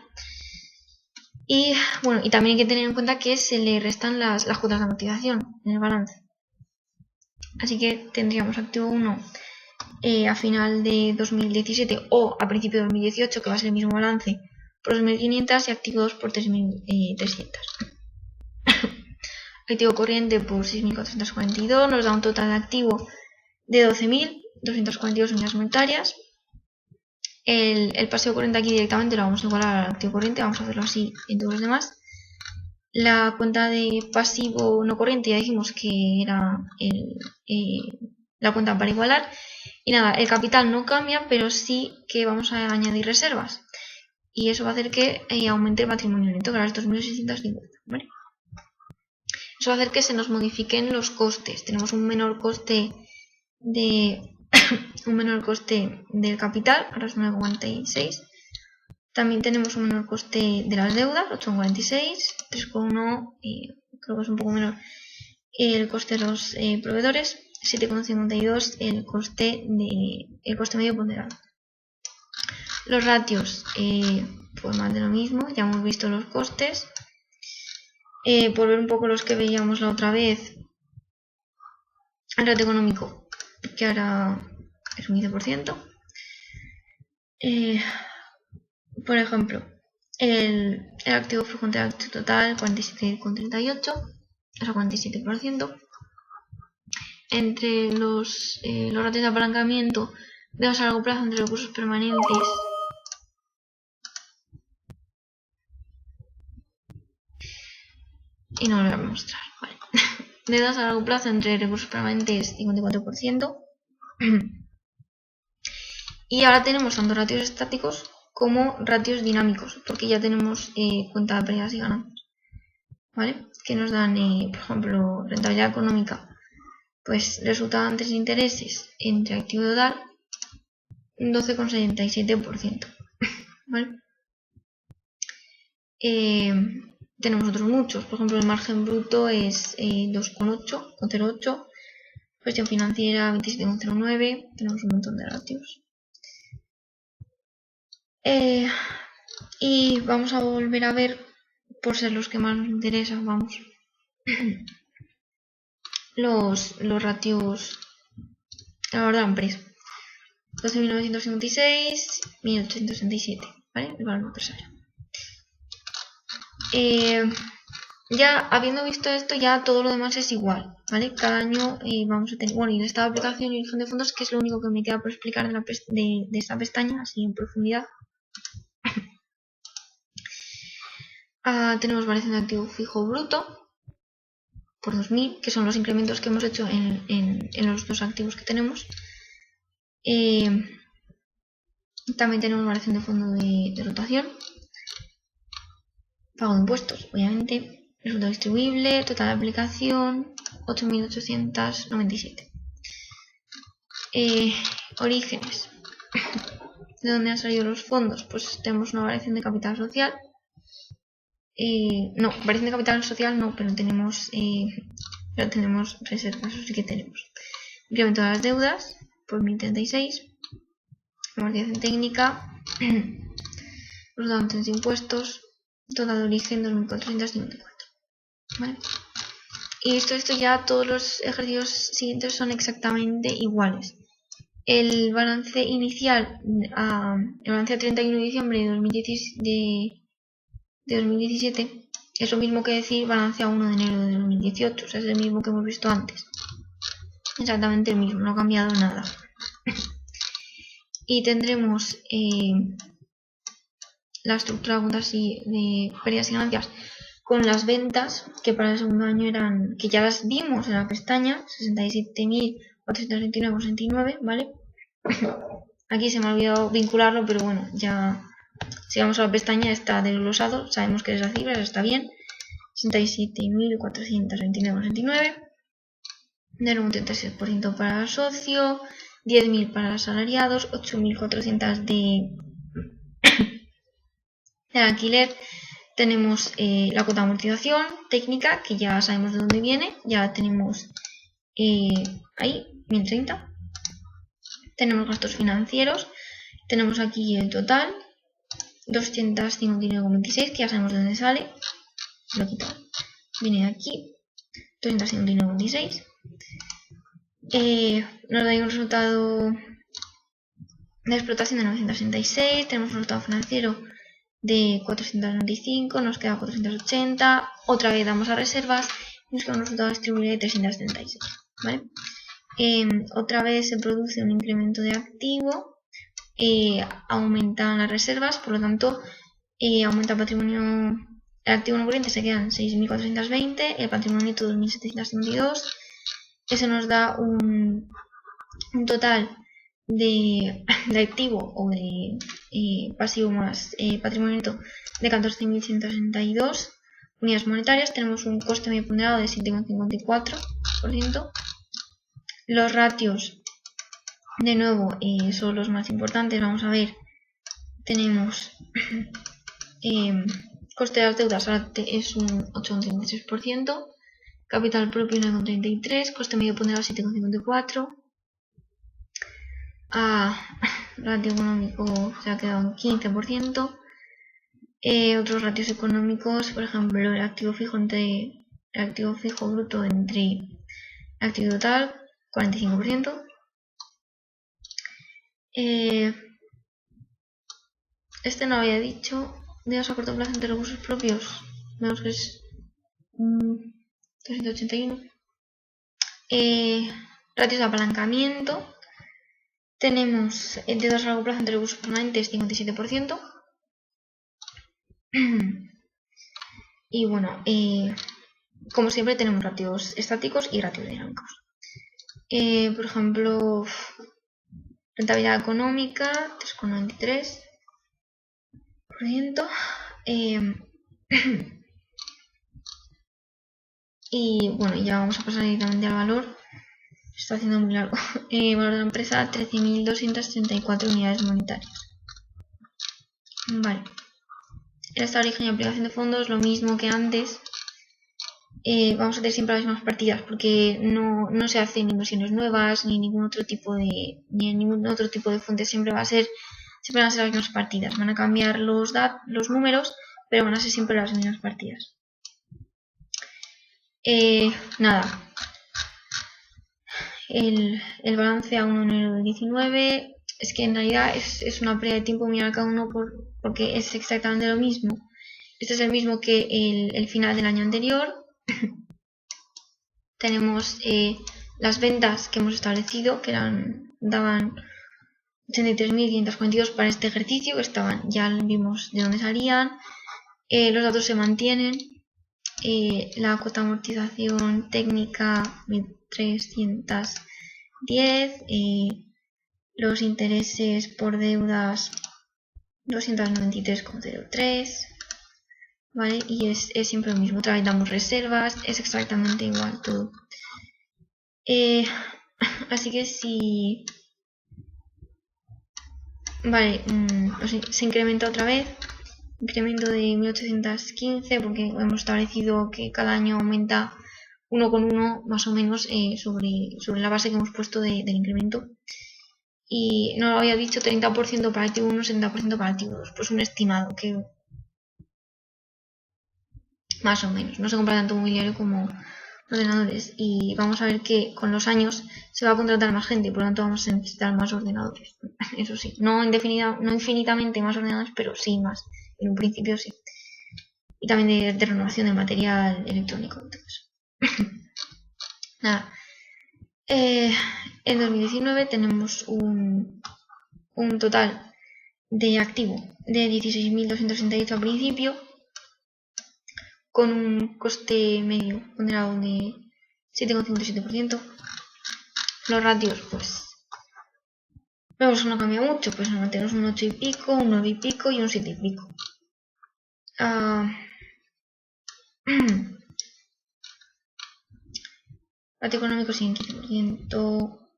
Y bueno, y también hay que tener en cuenta que se le restan las cuotas de amortización en el balance. Así que tendríamos activo 1 a final de 2017 o a principio de 2018, que va a ser el mismo balance, por 2.500, y activo 2 por 3.300. Activo corriente por 6.442 nos da un total de activo de 12.242 unidades monetarias. El pasivo corriente aquí directamente lo vamos a igualar al activo corriente, vamos a hacerlo así en todos los demás. La cuenta de pasivo no corriente ya dijimos que era la cuenta para igualar. Y nada, el capital no cambia, pero sí que vamos a añadir reservas. Y eso va a hacer que aumente el patrimonio neto, que ahora es 2.650, ¿vale? Eso va a hacer que se nos modifiquen los costes. Tenemos un menor coste del capital, ahora es 9,46. También tenemos un menor coste de las deudas, 8,46, 3,1, creo que es un poco menor el coste de los proveedores, 7,52 el coste medio ponderado. Los ratios, pues más de lo mismo, ya hemos visto los costes. Por ver un poco los que veíamos la otra vez, el ratio económico, que ahora es un 15%. Por ejemplo, el activo fijo entre el activo total, 47,38, o sea, 47%. Entre los ratios de apalancamiento, vemos a largo plazo entre recursos permanentes y no lo voy a mostrar, vale. Deudas a largo plazo entre recursos permanentes, 54%. Y ahora tenemos tanto ratios estáticos como ratios dinámicos, porque ya tenemos cuenta de pérdidas y ganancias, ¿vale? Que nos dan, por ejemplo, rentabilidad económica, pues resultado antes de intereses entre activo total, 12,77%, ¿vale? Tenemos otros muchos, por ejemplo, el margen bruto es 2,08, gestión financiera 27,09, tenemos un montón de ratios. Y vamos a volver a ver, por ser los que más nos interesan, vamos, los ratios a la hora de la empresa. 12.976, 1.867, ¿vale? El valor empresario. Ya habiendo visto esto, ya todo lo demás es igual, ¿vale? Cada año vamos a tener, bueno, y en esta aplicación y el fondo de fondos, que es lo único que me queda por explicar de esta pestaña, así en profundidad. Tenemos variación de activo fijo bruto por 2.000, que son los incrementos que hemos hecho en los dos activos que tenemos. También tenemos variación de fondo de rotación, pago de impuestos, obviamente, resultado distribuible, total de aplicación 8.897. Orígenes, ¿de dónde han salido los fondos? Pues tenemos una variación de capital social. No, variación de capital social no, pero tenemos reservas, eso sí que tenemos. Incremento de las deudas por 1.036. Amortización técnica, resultado antes de impuestos, total de origen 2.454. ¿Vale? Y esto ya todos los ejercicios siguientes son exactamente iguales. El balance inicial, el balance a 31 de diciembre de 2017 es lo mismo que decir balance a 1 de enero de 2018, o sea, es el mismo que hemos visto antes. Exactamente el mismo, no ha cambiado nada. Y tendremos la estructura de cuentas de pérdidas y ganancias con las ventas, que para el segundo año eran, que ya las vimos en la pestaña, 67.429,69, ¿vale? Aquí se me ha olvidado vincularlo, pero bueno, ya si vamos a la pestaña está desglosado, sabemos que es la cifra, está bien. 67.429,69. De nuevo un 36% para el socio, 10.000 para los asalariados, 8.400 de alquiler. Tenemos la cuota de amortización técnica, que ya sabemos de dónde viene, ya la tenemos ahí, 1030. Tenemos gastos financieros, tenemos aquí el total, 259,26, que ya sabemos de dónde sale, lo quito, viene aquí, 259,26. Nos da un resultado de explotación de 966, tenemos un resultado financiero de 495, nos queda 480, otra vez damos a reservas y nos queda un resultado distribuido de 336, ¿vale? Otra vez se produce un incremento de activo, aumentan las reservas, por lo tanto aumenta el patrimonio, el activo no corriente se quedan 6.420, el patrimonio neto 2.752, eso nos da un total de activo o de pasivo más patrimonio neto de 14.162 unidades monetarias. Tenemos un coste medio ponderado de 7,54%. Los ratios, de nuevo, son los más importantes. Vamos a ver, tenemos coste de las deudas ahora es un 8,33%, capital propio 9,33%, coste medio ponderado 7,54%. Ratio económico se ha quedado en 15%. Otros ratios económicos, por ejemplo, el activo fijo bruto entre el activo total, 45%. Este no lo había dicho, deudas a corto plazo entre recursos propios, vemos que es 381. Ratios de apalancamiento. Tenemos deudas a largo plazo entre recursos permanentes, 57%. Y bueno, como siempre tenemos ratios estáticos y ratios dinámicos. Por ejemplo, rentabilidad económica, 3,93%. Y bueno, ya vamos a pasar directamente al valor. Se está haciendo muy largo. Valor de la empresa, 13.234 unidades monetarias. Vale. El estado de origen y aplicación de fondos, lo mismo que antes. Vamos a hacer siempre las mismas partidas porque no se hacen inversiones nuevas ni ningún otro tipo de fuente. Siempre van a ser las mismas partidas. Van a cambiar los números, pero van a ser siempre las mismas partidas. Nada. El balance a 1 de enero del 19 es que en realidad es una pérdida de tiempo mirar cada uno porque es exactamente lo mismo. Este es el mismo que el final del año anterior. Tenemos las ventas que hemos establecido, que daban 83.542 para este ejercicio, que ya vimos de dónde salían. Los datos se mantienen. La cuota de amortización técnica 1.310. Los intereses por deudas 293,03. ¿Vale? Y es siempre lo mismo. Otra vez damos reservas, es exactamente igual todo. Así que si... Vale, se incrementa otra vez. Incremento de 1.815 porque hemos establecido que cada año aumenta 1,1 más o menos sobre la base que hemos puesto del incremento. Y no lo había dicho, 30% para activo 1, 70% para activo 2. Pues un estimado que más o menos, no se compra tanto mobiliario como ordenadores, y vamos a ver que con los años se va a contratar más gente, por lo tanto vamos a necesitar más ordenadores. Eso sí, no infinitamente más ordenadores, pero sí más, en un principio sí. Y también de renovación de material electrónico. Entonces. Nada. En 2019 tenemos un total de activo de 16.268 al principio, con un coste medio ponderado de 7,57%. Los ratios, pues vemos que no cambia mucho, pues mantenemos un 8 y pico, un 9 y pico y un 7 y pico. Ratio económico sí, 15%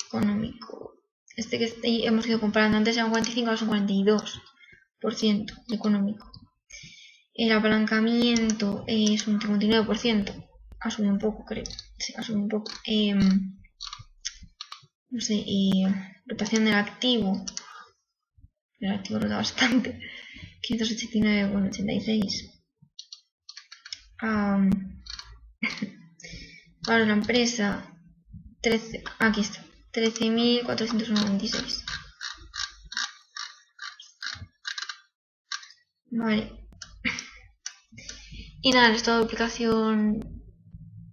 económico. Este que hemos ido comparando antes era un 45, ahora es un 42% de económico. El apalancamiento es un 59%. Ha subido un poco, creo. Sí, ha subido un poco. No sé, rotación del activo. El activo rota bastante. 589, bueno, 86. Ahora la empresa, 13, aquí está, 13.496. Vale. Y nada, el estado de aplicación,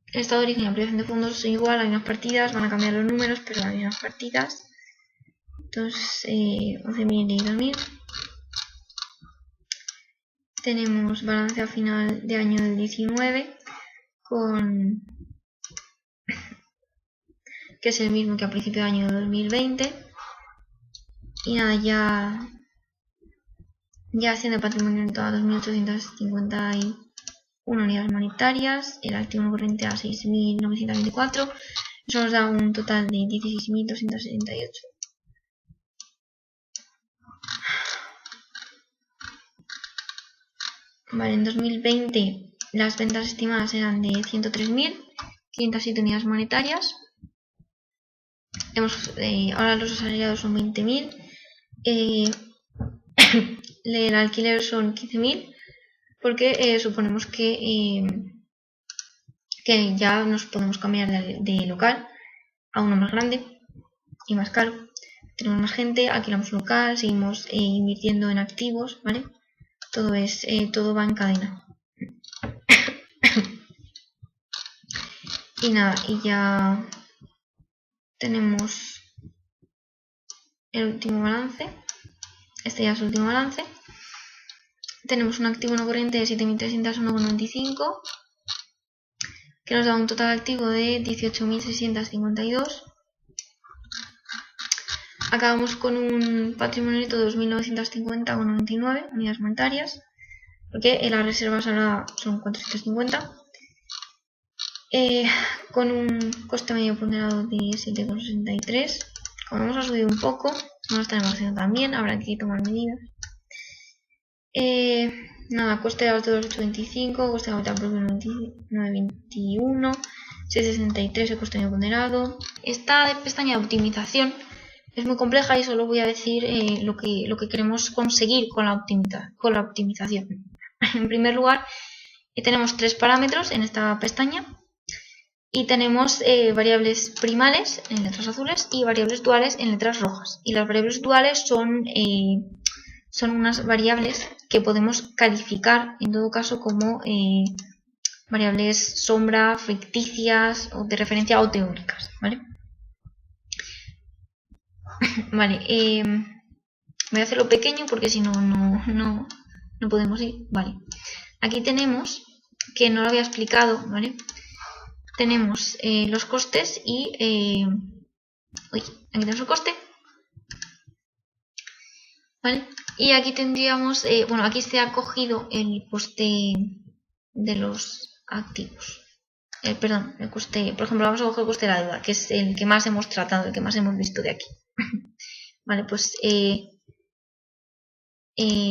el estado de origen y aplicación de fondos son igual, hay unas partidas, van a cambiar los números, pero hay unas partidas. Entonces, 11.000 y 2.000. Tenemos balance a final de año del 19 que es el mismo que a principio de año 2020. Y nada, ya haciendo patrimonio neto a 2.851 unidades monetarias, el activo no corriente a 6.924, eso nos da un total de 16.278. Vale, en 2020 las ventas estimadas eran de 103.507 unidades monetarias. Ahora los asalariados son 20.000. El alquiler son 15.000 porque suponemos que ya nos podemos cambiar de local a uno más grande y más caro. Tenemos más gente, alquilamos un local, seguimos invirtiendo en activos, ¿vale? Todo va en cadena. Y nada, y ya tenemos el último balance. Este ya es el último balance. Tenemos un activo no corriente de 7.301,95, que nos da un total activo de 18.652. Acabamos con un patrimonio neto de 2.950,99 unidades monetarias, porque las reservas ahora son 450, con un coste medio ponderado de 7,63. Como hemos subido un poco, no lo estaremos haciendo tan bien, habrá que tomar medidas. Nada, coste de auto 2.825, coste de capital propio 9.21, 6.63 el coste medio ponderado. Esta pestaña de optimización es muy compleja y solo voy a decir lo que queremos conseguir con la optimización. En primer lugar, tenemos tres parámetros en esta pestaña y tenemos variables primales en letras azules y variables duales en letras rojas. Y las variables duales son unas variables que podemos calificar en todo caso como variables sombra, ficticias o de referencia o teóricas, ¿vale? Vale, voy a hacerlo pequeño porque si no podemos ir. Vale, aquí tenemos, que no lo había explicado, ¿vale? Tenemos los costes y... aquí tenemos el coste. ¿Vale? Y aquí tendríamos, bueno, aquí se ha cogido el coste de los activos. Perdón, el coste, por ejemplo, vamos a coger el coste de la deuda, que es el que más hemos tratado, el que más hemos visto de aquí. Vale, pues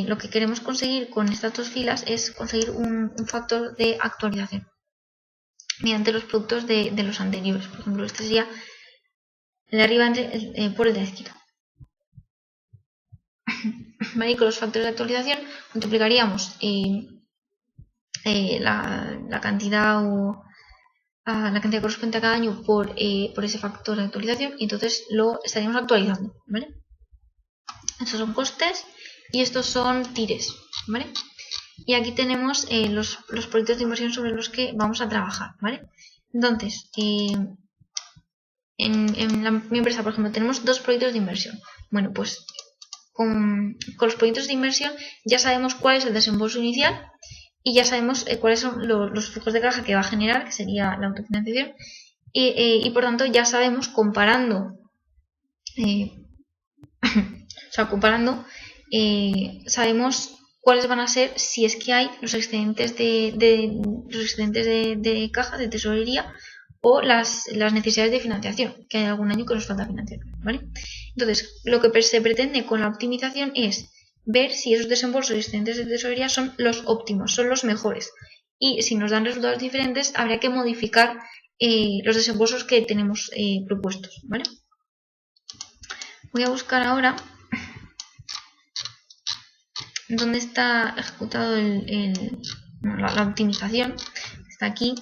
lo que queremos conseguir con estas dos filas es conseguir un factor de actualización mediante los productos de los anteriores. Por ejemplo, este sería el de arriba por el de la izquierda. ¿Vale? Y con los factores de actualización multiplicaríamos la cantidad la cantidad correspondiente a cada año por ese factor de actualización y entonces lo estaríamos actualizando, ¿vale? Estos son costes y estos son tires, ¿vale? Y aquí tenemos los proyectos de inversión sobre los que vamos a trabajar, ¿vale? Entonces, en mi empresa, por ejemplo, tenemos dos proyectos de inversión. Bueno, pues con los proyectos de inversión ya sabemos cuál es el desembolso inicial y ya sabemos cuáles son los flujos de caja que va a generar, que sería la autofinanciación, y por tanto ya sabemos comparando, sabemos cuáles van a ser, si es que hay, los excedentes de caja, de tesorería, o las necesidades de financiación, que hay algún año que nos falta financiación, ¿vale? Entonces, lo que se pretende con la optimización es ver si esos desembolsos y excedentes de tesorería son los óptimos, son los mejores. Y si nos dan resultados diferentes, habría que modificar los desembolsos que tenemos propuestos, ¿vale? Voy a buscar ahora dónde está ejecutado la optimización. Está aquí,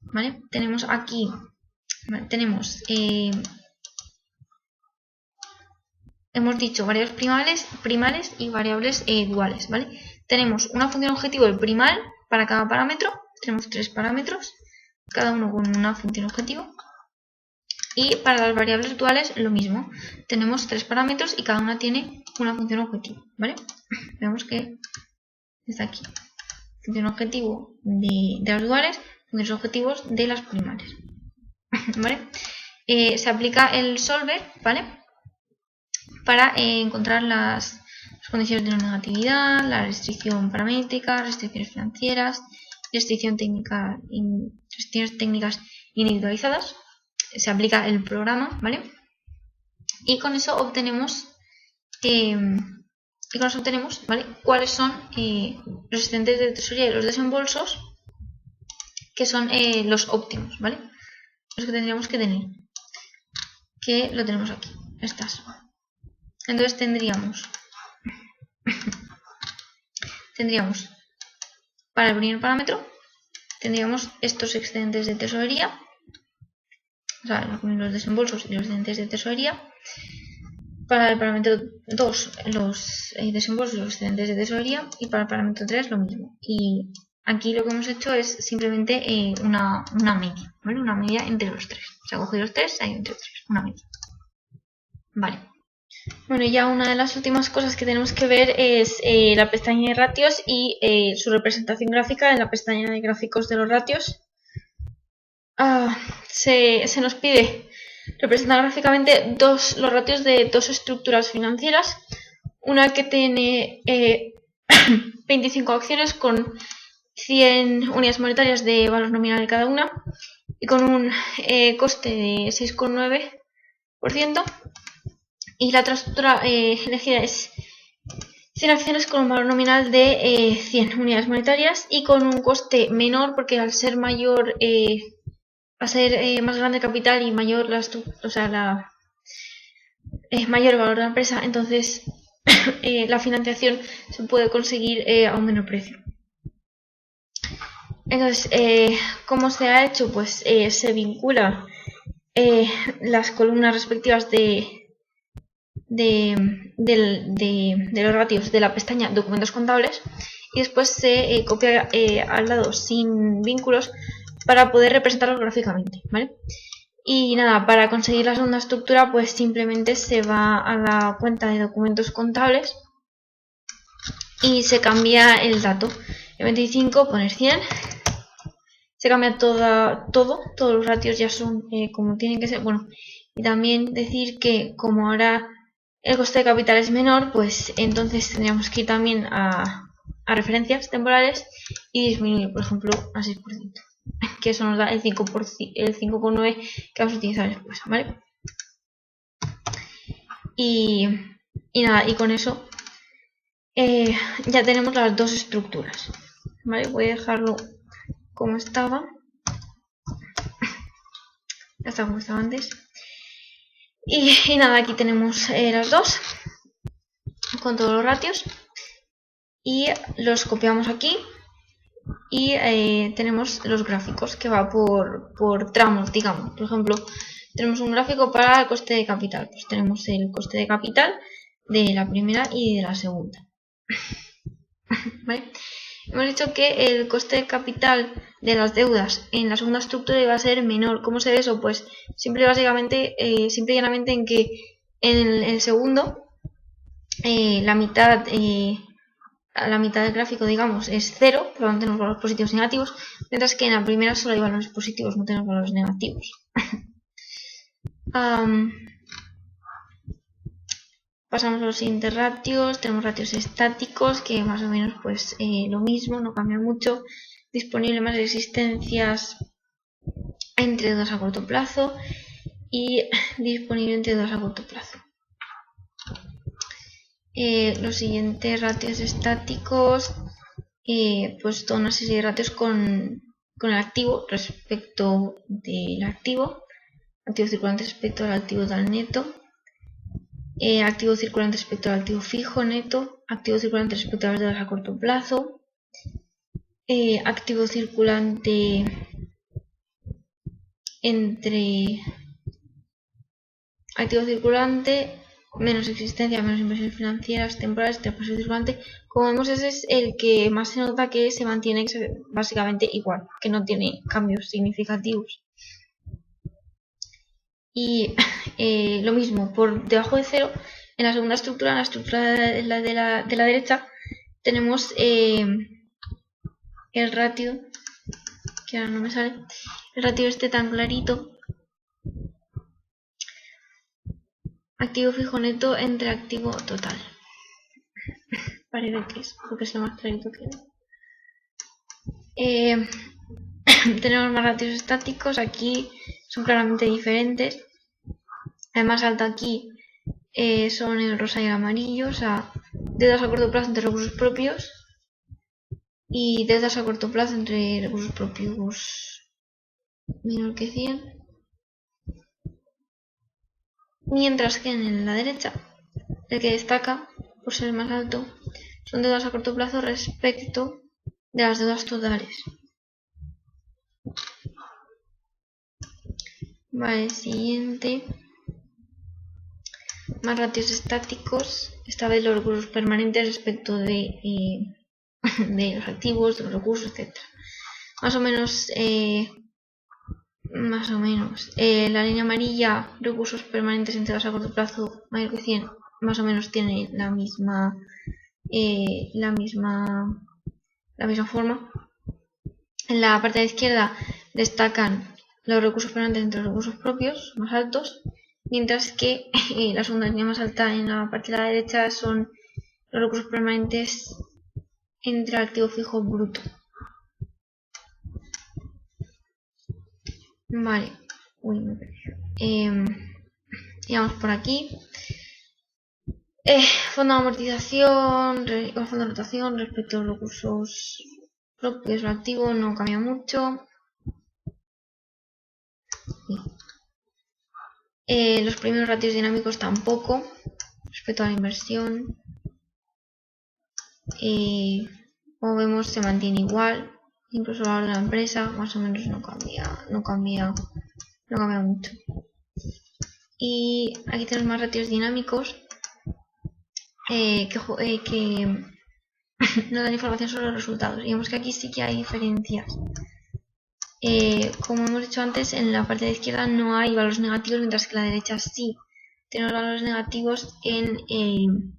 ¿vale? Tenemos aquí, ¿vale? Tenemos, hemos dicho variables primales y variables duales, ¿vale? Tenemos una función objetivo del primal para cada parámetro. Tenemos 3 parámetros, cada uno con una función objetivo. Y para las variables duales lo mismo. Tenemos 3 parámetros y cada una tiene una función objetivo, ¿vale? Vemos que está aquí. Función objetivo de las duales, funciones objetivos de las primales, ¿vale? Se aplica el solver, ¿vale? Para encontrar las condiciones de no negatividad, la restricción paramétrica, restricciones financieras, restricciones técnicas individualizadas. Se aplica el programa, ¿vale? Y con eso obtenemos, ¿vale? Cuáles son los excedentes de tesorería y los desembolsos que son los óptimos, ¿vale? Los que tendríamos que tener. Que lo tenemos aquí. Estas. Entonces tendríamos para el primer parámetro tendríamos estos excedentes de tesorería, o sea, los desembolsos y los excedentes de tesorería. Para el parámetro 2 los desembolsos y los excedentes de tesorería, y para el parámetro 3 lo mismo. Y aquí lo que hemos hecho es simplemente una media, ¿vale? Una media entre los 3. Se ha cogido los 3, se ha ido entre los 3, una media. Vale. Bueno, ya una de las últimas cosas que tenemos que ver es la pestaña de ratios y su representación gráfica en la pestaña de gráficos de los ratios. Se nos pide representar gráficamente los ratios de 2 estructuras financieras. Una que tiene 25 acciones con 100 unidades monetarias de valor nominal de cada una y con un coste de 6,9%. Y la otra estructura elegida es 100 acciones con un valor nominal de 100 unidades monetarias y con un coste menor, porque al ser mayor, más grande el capital y mayor mayor el valor de la empresa, entonces la financiación se puede conseguir a un menor precio. Entonces, ¿cómo se ha hecho? Pues se vincula las columnas respectivas de los ratios de la pestaña documentos contables y después se copia al lado sin vínculos para poder representarlos gráficamente, ¿vale? Y nada, para conseguir la segunda estructura pues simplemente se va a la cuenta de documentos contables y se cambia el dato. En 25 poner 100, se cambia todos los ratios ya son como tienen que ser. Bueno, y también decir que como ahora el coste de capital es menor, pues entonces tendríamos que ir también a referencias temporales y disminuir, por ejemplo, a 6%, que eso nos da el 5,9 que vamos a utilizar después, ¿vale? Y nada, y con eso ya tenemos las dos estructuras, ¿vale? Voy a dejarlo como estaba. Ya está como estaba antes. Y nada, aquí tenemos las dos con todos los ratios y los copiamos aquí y tenemos los gráficos que va por tramos, digamos. Por ejemplo, tenemos un gráfico para el coste de capital, pues tenemos el coste de capital de la primera y de la segunda. ¿Vale? Hemos dicho que el coste de capital de las deudas en la segunda estructura iba a ser menor. ¿Cómo se ve eso? Pues simple y llanamente en que en el segundo la mitad del gráfico, digamos, es 0, por lo tanto tenemos valores positivos y negativos, mientras que en la primera solo hay valores positivos, no tenemos valores negativos. Pasamos a los siguientes ratios. Tenemos ratios estáticos, que más o menos pues lo mismo, no cambia mucho. Disponible más existencias entre deudas a corto plazo y disponible entre deudas a corto plazo. Los siguientes ratios estáticos, pues toda una serie de ratios con el activo respecto del activo circulante respecto al activo tal neto, activo circulante respecto al activo fijo neto, activo circulante respecto a las deudas a corto plazo, activo circulante entre activo circulante menos existencia, menos inversiones financieras temporales, activo circulante. Como vemos, ese es el que más se nota que se mantiene básicamente igual, que no tiene cambios significativos. Y lo mismo, por debajo de cero, en la segunda estructura, en la estructura de la derecha, tenemos el ratio, que ahora no me sale, el ratio este tan clarito, activo fijo neto entre activo total. Parece que es, porque es lo más clarito que hay. Tenemos más ratios estáticos, aquí son claramente diferentes. El más alto aquí son el rosa y el amarillo, o sea, deudas a corto plazo entre recursos propios y deudas a corto plazo entre recursos propios menor que 100. Mientras que en la derecha, el que destaca, por ser el más alto, son deudas a corto plazo respecto de las deudas totales. Vale, siguiente. Más ratios estáticos, esta vez los recursos permanentes respecto de los activos, de los recursos, etc. Más o menos, la línea amarilla, recursos permanentes entregados a corto plazo mayor que 100, más o menos tiene la misma forma. En la parte de la izquierda destacan los recursos permanentes entre los recursos propios más altos, mientras que la segunda línea más alta en la parte de la derecha son los recursos permanentes entre el activo fijo bruto. Vale, me he perdido. Y vamos por aquí. Fondo de amortización o fondo de rotación respecto a los recursos propios o activos no cambia mucho. Los primeros ratios dinámicos tampoco respecto a la inversión. Como vemos, se mantiene igual, incluso el valor de la empresa más o menos no cambia mucho. Y aquí tenemos más ratios dinámicos que nos dan información sobre los resultados. Y vemos que aquí sí que hay diferencias. Como hemos dicho antes, en la parte de la izquierda no hay valores negativos, mientras que en la derecha sí. Tenemos valores negativos en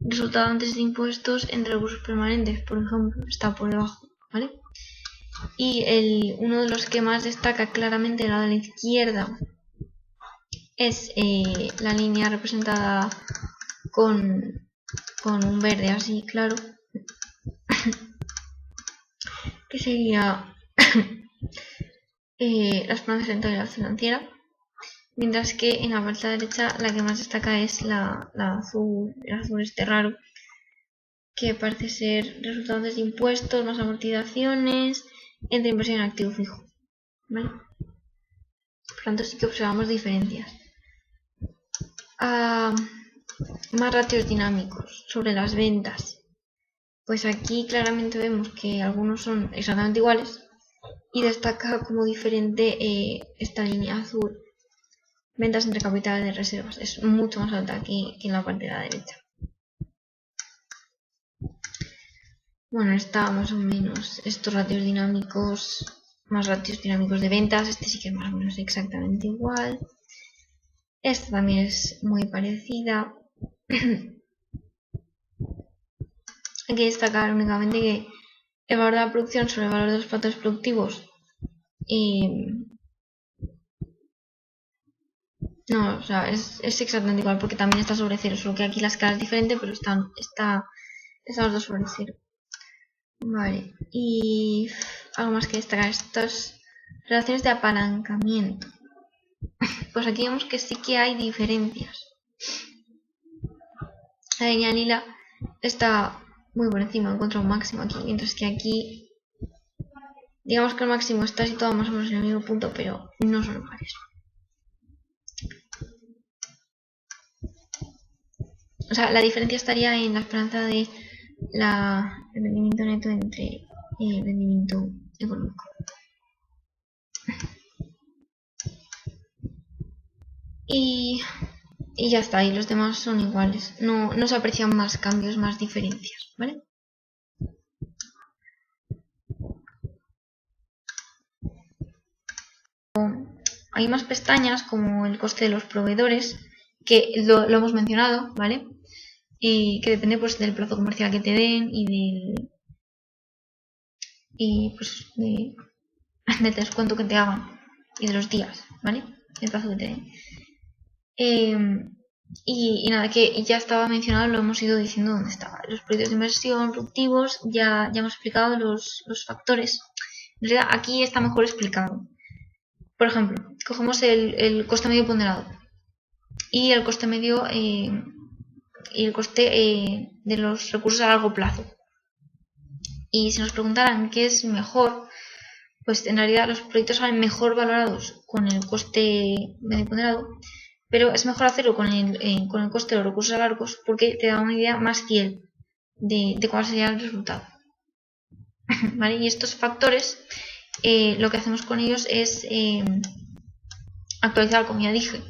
resultado antes de impuestos entre recursos permanentes, por ejemplo, está por debajo, ¿vale? Y uno de los que más destaca claramente del lado de la izquierda es la línea representada con un verde así claro, que sería la esperanza de rentabilidad financiera, mientras que en la parte derecha la que más destaca es la azul, el azul este raro, que parece ser resultados de impuestos más amortizaciones entre inversión en activo fijo, ¿vale? Por tanto sí que observamos diferencias. Más ratios dinámicos sobre las ventas. Pues aquí claramente vemos que algunos son exactamente iguales y destaca como diferente esta línea azul, ventas entre capital de reservas. Es mucho más alta que en la parte de la derecha. Bueno, está más o menos estos ratios dinámicos, más ratios dinámicos de ventas. Este sí que es más o menos exactamente igual. Esta también es muy parecida. Hay que destacar únicamente que el valor de la producción sobre el valor de los factores productivos No, o sea, es exactamente igual porque también está sobre cero, solo que aquí la escala es diferente, pero están los dos sobre cero. Vale, y algo más que destacar, estas relaciones de apalancamiento. Pues aquí vemos que sí que hay diferencias. La línea lila está muy por encima, encuentra un máximo aquí, mientras que aquí, digamos que el máximo está situado más o menos en el mismo punto, pero no son iguales. O sea, la diferencia estaría en la esperanza de el rendimiento neto entre el rendimiento económico. Y ya está, y los demás son iguales. No se aprecian más cambios, más diferencias, ¿vale? Hay más pestañas como el coste de los proveedores, que lo hemos mencionado, ¿vale? Y que depende pues del plazo comercial que te den y pues del descuento que te hagan y de los días, ¿vale? El plazo que te den. Y nada, que ya estaba mencionado, lo hemos ido diciendo dónde estaba. Los proyectos de inversión productivos, ya hemos explicado los factores. En realidad aquí está mejor explicado. Por ejemplo, cogemos el coste medio ponderado y el coste medio y el coste de los recursos a largo plazo. Y si nos preguntaran qué es mejor, pues en realidad los proyectos salen mejor valorados con el coste medio ponderado, pero es mejor hacerlo con el coste de los recursos a largos porque te da una idea más fiel de cuál sería el resultado. ¿Vale? Y estos factores, lo que hacemos con ellos es actualizar, como ya dije.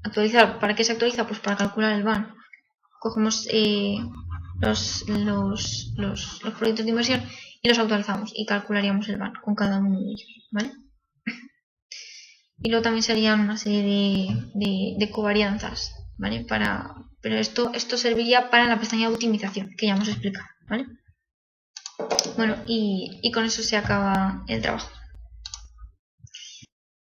Actualizar, ¿para qué se actualiza? Pues para calcular el BAN. Cogemos los proyectos de inversión y los actualizamos y calcularíamos el BAN con cada uno de ellos, ¿vale? Y luego también serían una serie de covarianzas, ¿vale? Pero esto serviría para la pestaña de optimización, que ya hemos explicado, ¿vale? Bueno, y con eso se acaba el trabajo.